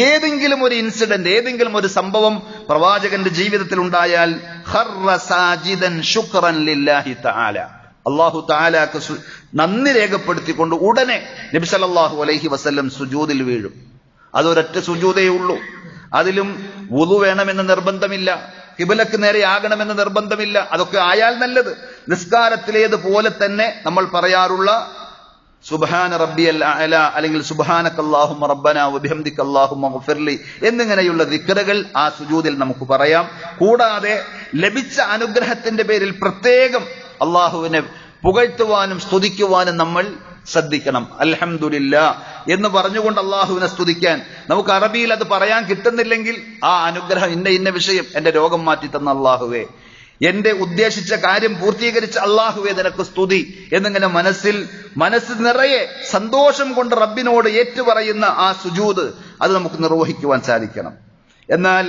S1: ഏതെങ്കിലും ഒരു ഇൻസിഡന്റ്, ഏതെങ്കിലും ഒരു സംഭവം പ്രവാചകന്റെ ജീവിതത്തിൽ ഉണ്ടായാൽ, ഖർറ സാജിദൻ ശുക്റൻ ലില്ലാഹി തആല, അള്ളാഹു തആലക്ക് നന്ദി രേഖപ്പെടുത്തിക്കൊണ്ട് ഉടനെ നബി സല്ലല്ലാഹു അലൈഹി വസല്ലം സുജൂദിൽ വീഴും. അതൊരൊറ്റ സുജൂദേ ഉള്ളൂ. അതിലും വുളു വേണമെന്ന് നിർബന്ധമില്ല, ഖിബലക്ക് നേരെ ആകണമെന്ന് നിർബന്ധമില്ല. അതൊക്കെ ആയാൽ നല്ലത്. നിസ്കാരത്തിലേതുപോലെ തന്നെ നമ്മൾ പറയാറുള്ള സുബ്ഹാന റബ്ബിയൽ അഅല അല്ലെങ്കിൽ സുബ്ഹാനകല്ലാഹുമ്മ റബ്ബനാ വബിഹംദിക അല്ലാഹുമ്മ ഗഫിർലി എന്നിങ്ങനെയുള്ള ദിക്റുകൾ ആ സുജൂദിൽ നമുക്ക് പറയാം. കൂടാതെ ലഭിച്ച അനുഗ്രഹത്തിന്റെ പേരിൽ പ്രത്യേകം അള്ളാഹുവിനെ പുകഴ്ത്തുവാനും സ്തുതിക്കുവാനും നമ്മൾ ശ്രദ്ധിക്കണം. അൽഹംദുലില്ലാ എന്ന് പറഞ്ഞുകൊണ്ട് അള്ളാഹുവിനെ സ്തുതിക്കാൻ. നമുക്ക് അറബിയിൽ അത് പറയാൻ കിട്ടുന്നില്ലെങ്കിൽ ആ അനുഗ്രഹം ഇന്ന വിഷയം, എന്റെ രോഗം മാറ്റി തന്ന അള്ളാഹുവേ, എന്റെ ഉദ്ദേശിച്ച കാര്യം പൂർത്തീകരിച്ച അള്ളാഹുവേ നിനക്ക് സ്തുതി എന്നിങ്ങനെ മനസ്സ് നിറയെ സന്തോഷം കൊണ്ട് റബ്ബിനോട് ഏറ്റുപറയുന്ന ആ സുജൂദ് അത് നമുക്ക് നിർവഹിക്കുവാൻ സാധിക്കണം. എന്നാൽ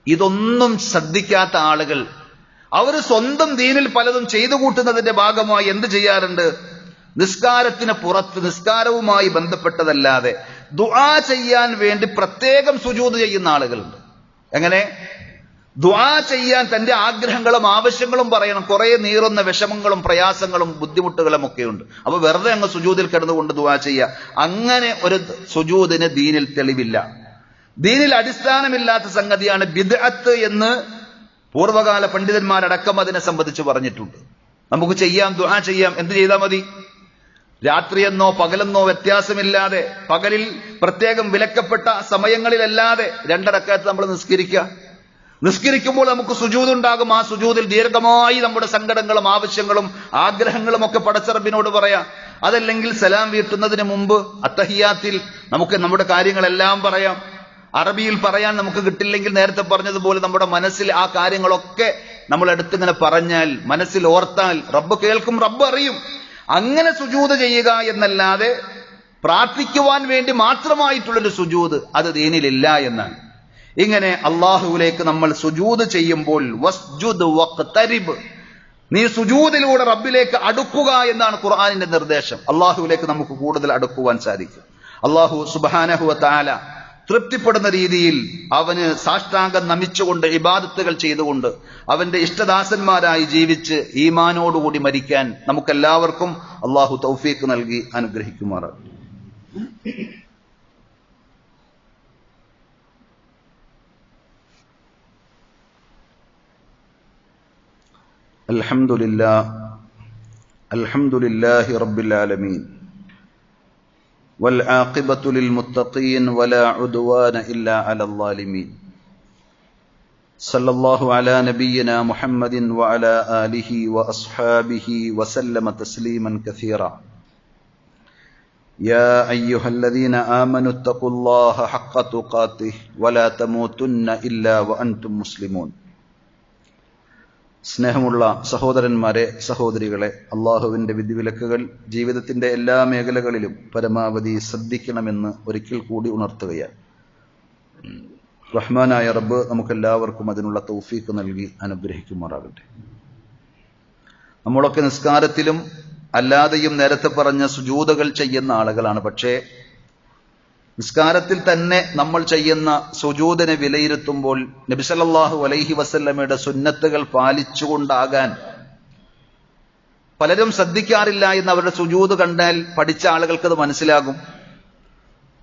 S1: ഇതൊന്നും ശ്രദ്ധിക്കാത്ത ആളുകൾ അവർ സ്വന്തം ദീനിൽ പലതും ചെയ്തു കൂട്ടുന്നതിന്റെ ഭാഗമായി എന്ത് ചെയ്യാറുണ്ട്? നിസ്കാരത്തിന് പുറത്ത് നിസ്കാരവുമായി ബന്ധപ്പെട്ടതല്ലാതെ ദുആ ചെയ്യാൻ വേണ്ടി പ്രത്യേകം സുജൂദ് ചെയ്യുന്ന ആളുകളുണ്ട്. എങ്ങനെ? ദുആ ചെയ്യാൻ തന്റെ ആഗ്രഹങ്ങളും ആവശ്യങ്ങളും പറയണം. കുറെ നീറുന്ന വിഷമങ്ങളും പ്രയാസങ്ങളും ബുദ്ധിമുട്ടുകളും ഒക്കെ ഉണ്ട്. അപ്പൊ വെറുതെ അങ്ങ് സുജൂദിൽ കിടന്നുകൊണ്ട് ദുആ ചെയ്യുക, അങ്ങനെ ഒരു സുജൂദിന് ദീനിൽ തെളിവില്ല. ദീനിൽ അടിസ്ഥാനമില്ലാത്ത സംഗതിയാണ് ബിദ്അത്ത് എന്ന് പൂർവ്വകാല പണ്ഡിതന്മാരടക്കം അതിനെ സംബന്ധിച്ച് പറഞ്ഞിട്ടുണ്ട്. നമുക്ക് ചെയ്യാം, ദുആ ചെയ്യാം. എന്ത് ചെയ്താൽ മതി? രാത്രിയെന്നോ പകലെന്നോ വ്യത്യാസമില്ലാതെ, പകലിൽ പ്രത്യേകം വിലക്കപ്പെട്ട സമയങ്ങളിലല്ലാതെ 2 റക്അത്ത് നമ്മൾ നിസ്കരിക്കുമ്പോൾ നമുക്ക് സുജൂദ് ഉണ്ടാകും. ആ സുജൂദിൽ ദീർഘമായി നമ്മുടെ സങ്കടങ്ങളും ആവശ്യങ്ങളും ആഗ്രഹങ്ങളും ഒക്കെ പടച്ച റബ്ബിനോട് പറയാം. അതല്ലെങ്കിൽ സലാം വീട്ടുന്നതിന് മുമ്പ് അത്തഹിയാത്തിൽ നമുക്ക് നമ്മുടെ കാര്യങ്ങളെല്ലാം പറയാം. അറബിയിൽ പറയാൻ നമുക്ക് കിട്ടില്ലെങ്കിൽ നേരത്തെ പറഞ്ഞതുപോലെ നമ്മുടെ മനസ്സിൽ ആ കാര്യങ്ങളൊക്കെ നമ്മൾ എടുത്തിങ്ങനെ പറഞ്ഞാൽ, മനസ്സിൽ ഓർത്താൽ റബ്ബ് കേൾക്കും, റബ്ബ് അറിയും. അങ്ങനെ സുജൂദ് ചെയ്യുക എന്നല്ലാതെ പ്രാർത്ഥിക്കുവാൻ വേണ്ടി മാത്രമായിട്ടുള്ളൊരു സുജൂദ് അത് ദീനിലില്ല എന്നാണ്. ഇങ്ങനെ അള്ളാഹുവിലേക്ക് നമ്മൾ സുജൂദ് ചെയ്യുമ്പോൾ വസ്ജുദ് വഖ്തരിബ്, നീ സുജൂദിലൂടെ റബ്ബിലേക്ക് അടുക്കുക എന്നാണ് ഖുർആനിന്റെ നിർദ്ദേശം. അള്ളാഹുവിലേക്ക് നമുക്ക് കൂടുതൽ അടുക്കുവാൻ സാധിക്കും. അള്ളാഹു സുബ്ഹാനഹു വ തആല തൃപ്തിപ്പെടുന്ന രീതിയിൽ അവന് സാഷ്ടാംഗം നമിച്ചുകൊണ്ട് ഇബാദത്തുകൾ ചെയ്തുകൊണ്ട് അവന്റെ ഇഷ്ടദാസന്മാരായി ജീവിച്ച് ഈമാനോടുകൂടി മരിക്കാൻ നമുക്കെല്ലാവർക്കും അള്ളാഹു തൗഫീഖ് നൽകി അനുഗ്രഹിക്കുമാറാകട്ടെ. അൽഹംദുലില്ലാഹി റബ്ബിൽ ആലമീൻ والعاقبة للمتقين ولا عدوان إلا على الظالمين صلى الله على نبينا محمد وعلى آله وأصحابه وسلم تسليما كثيرا يا أيها الذين آمنوا اتقوا الله حق تقاته ولا تموتن إلا وأنتم مسلمون. സ്നേഹമുള്ള സഹോദരന്മാരെ, സഹോദരികളെ, അള്ളാഹുവിന്റെ വിധിവിലക്കുകൾ ജീവിതത്തിന്റെ എല്ലാ മേഖലകളിലും പരമാവധി ശ്രദ്ധിക്കണമെന്ന് ഒരിക്കൽ കൂടി ഉണർത്തുകയാണ്. റഹ്മാനായ റബ്ബ് നമുക്കെല്ലാവർക്കും അതിനുള്ള തൗഫീഖ് നൽകി അനുഗ്രഹിക്കുമാറാകട്ടെ. നമ്മളൊക്കെ നിസ്കാരത്തിലും അല്ലാതെയും നേരത്തെ പറഞ്ഞ സുജൂദുകൾ ചെയ്യുന്ന ആളുകളാണ്. പക്ഷേ നിസ്കാരത്തിൽ തന്നെ നമ്മൾ ചെയ്യുന്ന സുജൂദിനെ വിലയിരുത്തുമ്പോൾ നബി സല്ലല്ലാഹു അലൈഹി വസല്ലമയുടെ സുന്നത്തുകൾ പാലിച്ചുകൊണ്ടാകാൻ പലരും ശ്രദ്ധിക്കാറില്ല എന്ന് അവരുടെ സുജൂദ് കണ്ടാൽ പഠിച്ച ആളുകൾക്ക് അത് മനസ്സിലാകും.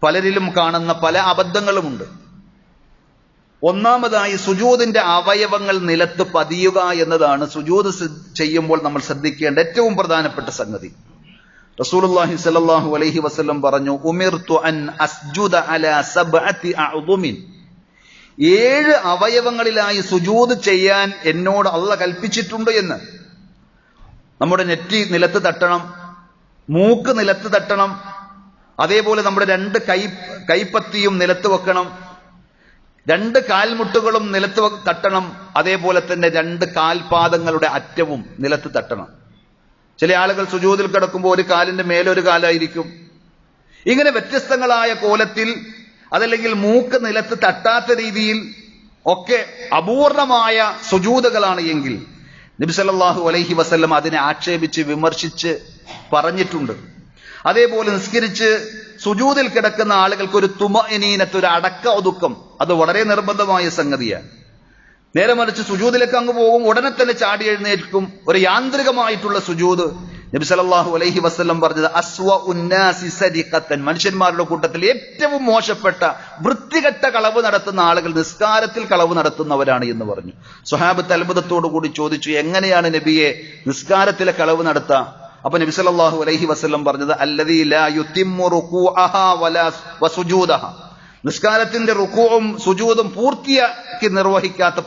S1: പലരിലും കാണുന്ന പല അബദ്ധങ്ങളുമുണ്ട്. ഒന്നാമതായി സുജൂദിന്റെ അവയവങ്ങൾ നിലത്ത് പതിയുക എന്നതാണ് സുജൂദ് ചെയ്യുമ്പോൾ നമ്മൾ ശ്രദ്ധിക്കേണ്ട ഏറ്റവും പ്രധാനപ്പെട്ട സംഗതി. റസൂലുള്ളാഹി സ്വല്ലല്ലാഹു അലൈഹി വസല്ലം പറഞ്ഞു, ഉമിർതു അൻ അസ്ജുദ അലാ സബ്അതി അഅ്ദുമിൻ, 7 അവയവങ്ങളിലായി സുജൂദ് ചെയ്യാൻ എന്നോട് അല്ലാഹ് കൽപ്പിച്ചിട്ടുണ്ട് എന്ന്. നമ്മുടെ നെറ്റി നിലത്ത് തട്ടണം, മൂക്ക് നിലത്ത് തട്ടണം, അതേപോലെ നമ്മുടെ 2 കൈപ്പത്തിയും നിലത്ത് വെക്കണം, 2 കാൽമുട്ടുകളും നിലത്ത് തട്ടണം, അതേപോലെ തന്നെ 2 കാൽപാദങ്ങളുടെ അറ്റവും നിലത്ത് തട്ടണം. ചില ആളുകൾ സുജൂദിൽ കിടക്കുമ്പോൾ ഒരു കാലിന്റെ മേലൊരു കാലായിരിക്കും. ഇങ്ങനെ വ്യത്യസ്തങ്ങളായ കോലത്തിൽ, അതല്ലെങ്കിൽ മൂക്ക് നിലത്ത് തട്ടാത്ത രീതിയിൽ ഒക്കെ അപൂർണമായ സുജൂദുകളാണ് എങ്കിൽ നബി സല്ലല്ലാഹു അലൈഹി വസല്ലം അതിനെ ആക്ഷേപിച്ച് വിമർശിച്ച് പറഞ്ഞിട്ടുണ്ട്. അതേപോലെ നിസ്കരിച്ച് സുജൂദിൽ കിടക്കുന്ന ആളുകൾക്ക് ഒരു തുമഇനീനത്ത്, ഒരു അടക്ക ഒതുക്കം, അത് വളരെ നിർബന്ധമായ സംഗതിയാണ്. നേരെ മറിച്ച് സുജൂദിലേക്ക് അങ്ങ് പോകും, ഉടനെ തന്നെ ചാടി എഴുന്നേൽക്കും. ഒരു യാന്ത്രികമായിട്ടുള്ള സുജൂദ്. നബി സല്ലല്ലാഹു അലൈഹി വസല്ലം പറഞ്ഞത് അസ്വഉൻ നാസി സദിഖത്തൻ, മനുഷ്യന്മാരുടെ കൂട്ടത്തിൽ ഏറ്റവും മോശപ്പെട്ട വൃത്തികെട്ട കളവ് നടത്തുന്ന ആളുകൾ നിസ്കാരത്തിൽ കളവ് നടത്തുന്നവരാണ് എന്ന് പറഞ്ഞു. സ്വഹാബത്ത് അത്ഭുതത്തോടു കൂടി ചോദിച്ചു, എങ്ങനെയാണ് നബിയെ നിസ്കാരത്തിലെ കളവ് നടത്തുക? അപ്പൊ നബി സല്ലല്ലാഹു അലൈഹി വസല്ലം പറഞ്ഞത് അല്ലദീ ലാ യുതിമ്മു റുകൂഅഹാ വലാ വസുജൂദഹാ, നിസ്കാരത്തിന്റെ റുകൂഉം സുജൂദും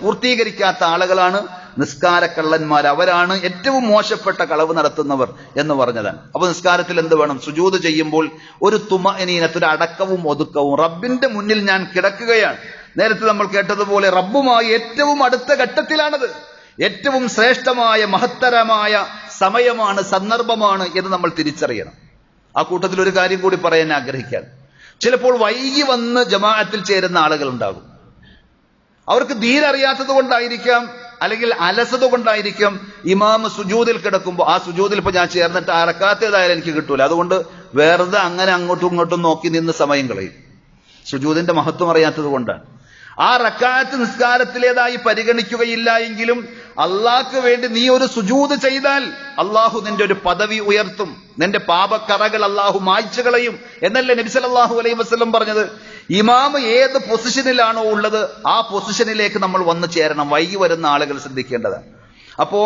S1: പൂർത്തീകരിക്കാത്ത ആളുകളാണ് നിസ്കാരക്കള്ളന്മാർ, അവരാണ് ഏറ്റവും മോശപ്പെട്ട കളവ് നടത്തുന്നവർ എന്ന് പറഞ്ഞതാണ്. അപ്പൊ നിസ്കാരത്തിൽ എന്ത് വേണം? സുജൂദ് ചെയ്യുമ്പോൾ ഒരു തുമഅനീനത്ത്, ഒരു അടക്കവും ഒതുക്കവും. റബ്ബിന്റെ മുന്നിൽ ഞാൻ കിടക്കുകയാണ്. നേരത്തെ നമ്മൾ കേട്ടതുപോലെ റബ്ബുമായി ഏറ്റവും അടുത്ത ഘട്ടത്തിലാണത്. ഏറ്റവും ശ്രേഷ്ഠമായ മഹത്തരമായ സമയമാണ്, സന്ദർഭമാണ് എന്ന് നമ്മൾ തിരിച്ചറിയണം. ആ കൂട്ടത്തിൽ ഒരു കാര്യം കൂടി പറയാൻ ആഗ്രഹിക്കാൻ, ചിലപ്പോൾ വൈകി വന്ന് ജമാഅത്തിൽ ചേരുന്ന ആളുകൾ ഉണ്ടാകും. അവർക്ക് ദീൻ അറിയാത്തത് കൊണ്ടായിരിക്കാം, അല്ലെങ്കിൽ അലസത കൊണ്ടായിരിക്കാം. ഇമാം സുജൂദിൽ കിടക്കുമ്പോൾ ആ സുജൂദിൽ ഇപ്പൊ ഞാൻ ചേർന്നിട്ട് ആ റക്അത്ത് ഏതായാലും എനിക്ക് കിട്ടൂല, അതുകൊണ്ട് വെറുതെ അങ്ങനെ അങ്ങോട്ടും ഇങ്ങോട്ടും നോക്കി നിന്ന് സമയം കളയും. സുജൂദിന്റെ മഹത്വം അറിയാത്തത് കൊണ്ടാണ്. ആ റക്അത്ത് നിസ്കാരത്തിലേതായി പരിഗണിക്കുകയില്ല എങ്കിലും അള്ളാഹ്ക്ക് വേണ്ടി നീ ഒരു സുജൂദ് ചെയ്താൽ അള്ളാഹു നിന്റെ ഒരു പദവി ഉയർത്തും, നിന്റെ പാപക്കറകൾ അള്ളാഹു മായ്ച്ചു കളയും എന്നല്ലേ നബി സല്ലല്ലാഹു അലൈഹി വസല്ലം പറഞ്ഞത്. ഇമാം ഏത് പൊസിഷനിലാണോ ഉള്ളത് ആ പൊസിഷനിലേക്ക് നമ്മൾ വന്നു ചേരണം. വൈകി വരുന്ന ആളുകൾ ശ്രദ്ധിക്കേണ്ടതാണ്. അപ്പോ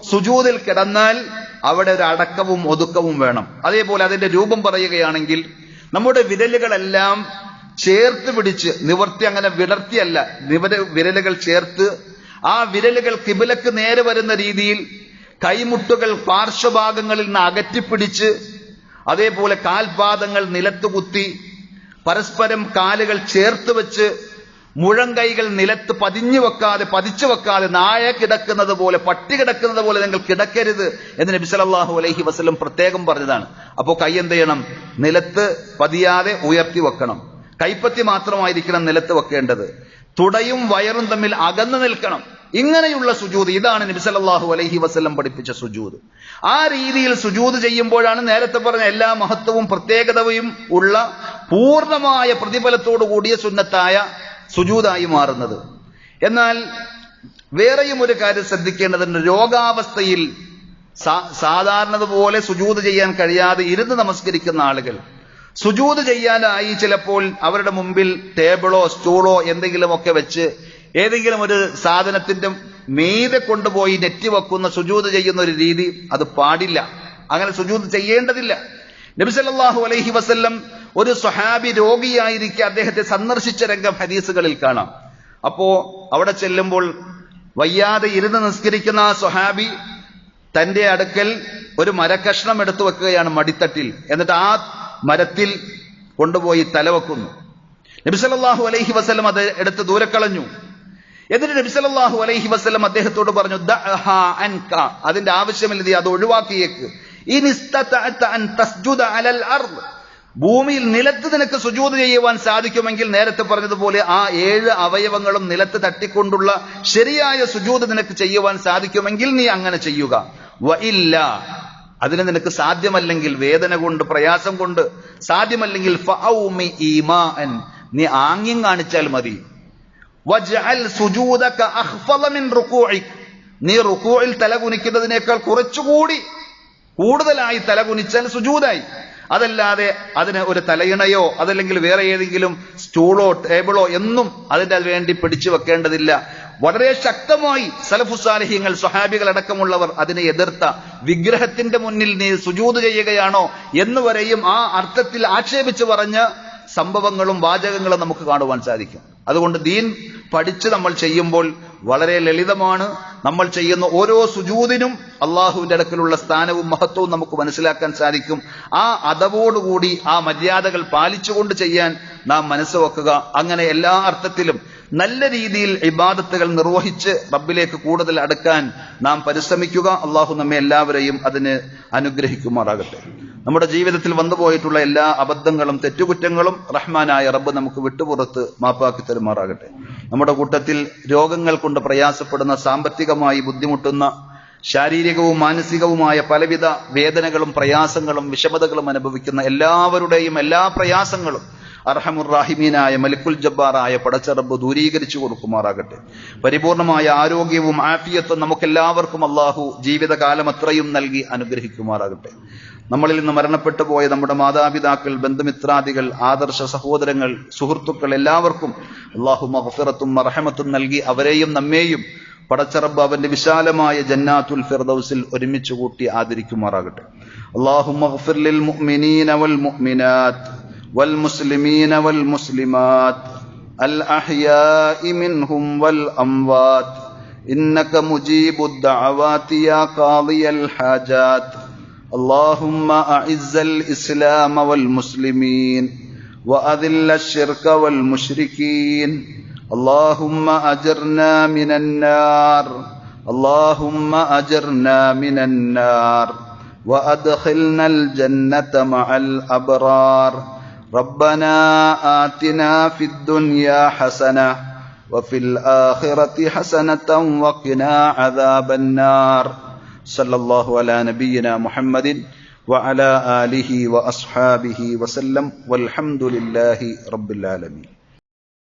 S1: സുജൂദിൽ കിടന്നാൽ അവിടെ ഒരു അടക്കവും ഒതുക്കവും വേണം. അതേപോലെ അതിന്റെ രൂപം പറയുകയാണെങ്കിൽ നമ്മുടെ വിരലുകളെല്ലാം ചേർത്ത് പിടിച്ച്, നിവർത്തി അങ്ങനെ വിടർത്തിയല്ല, വിരലുകൾ ചേർത്ത് ആ വിരലുകൾ ഖിബിലക്ക് നേരെ വരുന്ന രീതിയിൽ കൈമുട്ടുകൾ പാർശ്വഭാഗങ്ങളിൽ നിന്ന് അകറ്റിപ്പിടിച്ച്, അതേപോലെ കാൽപാദങ്ങൾ നിലത്തുകുത്തി, പരസ്പരം കാലുകൾ ചേർത്ത് വെച്ച്, മുഴങ്കൈകൾ നിലത്ത് പതിച്ചു വെക്കാതെ നായ കിടക്കുന്നത് പോലെ, പട്ടി കിടക്കുന്നത് പോലെ നിങ്ങൾ കിടക്കരുത് എന്ന് നബി സല്ലല്ലാഹു അലൈഹി വസല്ലം പ്രത്യേകം പറഞ്ഞതാണ്. അപ്പോ കൈ എന്ത് ചെയ്യണം? നിലത്ത് പതിയാതെ ഉയർത്തി വെക്കണം. കൈപ്പത്തി മാത്രമായിരിക്കണം നിലത്ത് വെക്കേണ്ടത്. തുടയും വയറും തമ്മിൽ അകന്നു നിൽക്കണം. ഇങ്ങനെയുള്ള സുജൂദ്, ഇതാണ് നബി സല്ലല്ലാഹു അലൈഹി വസല്ലം പഠിപ്പിച്ച സുജൂദ്. ആ രീതിയിൽ സുജൂദ് ചെയ്യുമ്പോഴാണ് നേരത്തെ പറഞ്ഞ എല്ലാ മഹത്വവും പ്രത്യേകതയും ഉള്ള പൂർണ്ണമായ പ്രതിഫലത്തോടു കൂടിയ സുന്നത്തായ സുജൂദായി മാറുന്നത്. എന്നാൽ വേറെയും ഒരു കാര്യം ശ്രദ്ധിക്കേണ്ടതുണ്ട്. രോഗാവസ്ഥയിൽ സാധാരണതുപോലെ സുജൂദ് ചെയ്യാൻ കഴിയാതെ ഇരുന്ന് നമസ്കരിക്കുന്ന ആളുകൾ സുജൂദ് ചെയ്യാനായി ചിലപ്പോൾ അവരുടെ മുമ്പിൽ ടേബിളോ സ്റ്റൂളോ എന്തെങ്കിലുമൊക്കെ വെച്ച് ഏതെങ്കിലും ഒരു സാധനത്തിന്റെ മീതെ കൊണ്ടുപോയി നെറ്റി വെക്കുന്ന സുജൂദ് ചെയ്യുന്ന ഒരു രീതി, അത് പാടില്ല. അങ്ങനെ സുജൂദ് ചെയ്യേണ്ടതില്ല. നബി സല്ലല്ലാഹു അലൈഹി വസല്ലം ഒരു സ്വഹാബി രോഗിയായിരിക്കെ അദ്ദേഹത്തെ സന്ദർശിച്ച രംഗം ഹദീസുകളിൽ കാണാം. അപ്പോ അവിടെ ചെല്ലുമ്പോൾ വയ്യാതെ ഇരുന്ന് നിസ്കരിക്കുന്ന ആ സ്വഹാബി തന്റെ അടുക്കൽ ഒരു മരക്കഷ്ണം എടുത്തു വെക്കുകയാണ് മടിത്തട്ടിൽ. എന്നിട്ട് ആ മരത്തിൽ കൊണ്ടുപോയി തലവെക്കുന്നു. നബി സല്ലല്ലാഹു അലൈഹി വസല്ലം അത് എടുത്ത് ദൂരെ കളഞ്ഞു. എന്നിട്ട് നബി സല്ലല്ലാഹു അലൈഹി വസല്ലം അദ്ദേഹത്തോട് പറഞ്ഞു, ദഅഹാ അൻക, അതിന്റെ ആവശ്യമില്ല, നീ അത് ഒഴിവാക്കിയേക്ക്. ഇനിസ്തതഅത അൻ തസ്ജുദ അലൽ അർദ്, ഭൂമിയിൽ നിലത്ത് നിനക്ക് സുജൂദ് ചെയ്യുവാൻ സാധിക്കുമെങ്കിൽ നേരത്തെ പറഞ്ഞതുപോലെ ആ 7 അവയവങ്ങളും നിലത്ത് തട്ടിക്കൊണ്ടുള്ള ശരിയായ സുജൂദ് നിനക്ക് ചെയ്യുവാൻ സാധിക്കുമെങ്കിൽ നീ അങ്ങനെ ചെയ്യുക. വഇല്ല, അതിന് നിനക്ക് സാധ്യമല്ലെങ്കിൽ, വേദന കൊണ്ട് പ്രയാസം കൊണ്ട് സാധ്യമല്ലെങ്കിൽ, ഫഔമി ഈമാഅൻ, നീ ആംഗ്യം കാണിച്ചാൽ മതി. വജ്അൽ സുജൂദക അഖ്ഫള മിൻ റുകൂഇക്, നീ റുകൂഇൽ തലകുനിക്കുന്നതിനേക്കാൾ കുറച്ചുകൂടി കൂടുതലായി തലകുനിച്ചാൽ സുജൂദായി. അതല്ലാതെ അതിന് ഒരു തലയിണയോ അതല്ലെങ്കിൽ വേറെ ഏതെങ്കിലും സ്റ്റൂളോ ടേബിളോ എന്നും അതിന്റെ വേണ്ടി പിടിച്ചു വെക്കേണ്ടതില്ല. വളരെ ശക്തമായി സലഫുസാലിഹ്യങ്ങൾ, സ്വഹാബികൾ അടക്കമുള്ളവർ അതിനെ എതിർത്ത, വിഗ്രഹത്തിന്റെ മുന്നിൽ നീ സുജൂദ് ചെയ്യുകയാണോ എന്നുവരെയും ആ അർത്ഥത്തിൽ ആക്ഷേപിച്ചു പറഞ്ഞ സംഭവങ്ങളും വാചകങ്ങളും നമുക്ക് കാണുവാൻ സാധിക്കും. അതുകൊണ്ട് ദീൻ പഠിച്ച് നമ്മൾ ചെയ്യുമ്പോൾ വളരെ ലളിതമാണ്. നമ്മൾ ചെയ്യുന്ന ഓരോ സുജൂദിനും അള്ളാഹുവിന്റെ അടുക്കലുള്ള സ്ഥാനവും മഹത്വവും നമുക്ക് മനസ്സിലാക്കാൻ സാധിക്കും. ആ അദബോടുകൂടി ആ മര്യാദകൾ പാലിച്ചുകൊണ്ട് ചെയ്യാൻ നാം മനസ്സുവെക്കുക. അങ്ങനെ എല്ലാ അർത്ഥത്തിലും നല്ല രീതിയിൽ ഇബാദത്തുകൾ നിർവഹിച്ച് റബ്ബിലേക്ക് കൂടുതൽ അടുക്കാൻ നാം പരിശ്രമിക്കുക. അള്ളാഹു നമ്മെ എല്ലാവരെയും അതിന് അനുഗ്രഹിക്കുമാറാകട്ടെ. നമ്മുടെ ജീവിതത്തിൽ വന്നുപോയിട്ടുള്ള എല്ലാ അബദ്ധങ്ങളും തെറ്റുകുറ്റങ്ങളും റഹ്മാനായ റബ്ബ് നമുക്ക് വിട്ടുപുറത്ത് മാപ്പാക്കി തരുമാറാകട്ടെ. നമ്മുടെ കൂട്ടത്തിൽ രോഗങ്ങൾ കൊണ്ട് പ്രയാസപ്പെടുന്ന, സാമ്പത്തികമായി ബുദ്ധിമുട്ടുന്ന, ശാരീരികവും മാനസികവുമായ പലവിധ വേദനകളും പ്രയാസങ്ങളും വിഷമതകളും അനുഭവിക്കുന്ന എല്ലാവരുടെയും എല്ലാ പ്രയാസങ്ങളും അർഹമുർ-റാഹിമീനായ മലിക്കുൽ ജബ്ബാറായ പടച്ചറബ്ബ് ദൂരീകരിച്ചു കൊടുക്കുമാറാകട്ടെ. പരിപൂർണമായ ആരോഗ്യവും ആഫിയത്തും നമുക്കെല്ലാവർക്കും അള്ളാഹു ജീവിതകാലം അത്രയും നൽകി അനുഗ്രഹിക്കുമാറാകട്ടെ. നമ്മളിൽ നിന്ന് മരണപ്പെട്ടു പോയ നമ്മുടെ മാതാപിതാക്കൾ, ബന്ധുമിത്രാദികൾ, ആദർശ സഹോദരങ്ങൾ, സുഹൃത്തുക്കൾ എല്ലാവർക്കും അള്ളാഹു മഗ്ഫിറത്തും മർഹമത്തും നൽകി അവരെയും നമ്മെയും പടച്ചറബ്ബ് അവന്റെ വിശാലമായ ജന്നാത്തുൽ ഫിർദൗസിൽ ഒരുമിച്ച് കൂട്ടി ആദരിക്കുമാറാകട്ടെ. അല്ലാഹുമ്മ ഗ്ഫിർ ലിൽ മുഅ്മിനീന വൽ മുഅ്മിനാത്ത് വൽ മുസ്ലിമീന വൽ മുസ്ലിമാത്ത് അൽ അഹ്യാഇ മിൻഹും വൽ അംവാത്ത് ഇന്നക മുജീബുദ് ദഅവാതി യാ ഖാദിയൽ ഹാജാത്ത്. اللهم أعز الإسلام والمسلمين وأذل الشرك والمشركين. اللهم أجرنا من النار، اللهم أجرنا من النار وأدخلنا الجنة مع الأبرار. ربنا آتنا في الدنيا حسنة وفي الآخرة حسنة وقنا عذاب النار. صلى الله على نبينا محمد وعلى آله وأصحابه وسلم والحمد لله رب العالمين.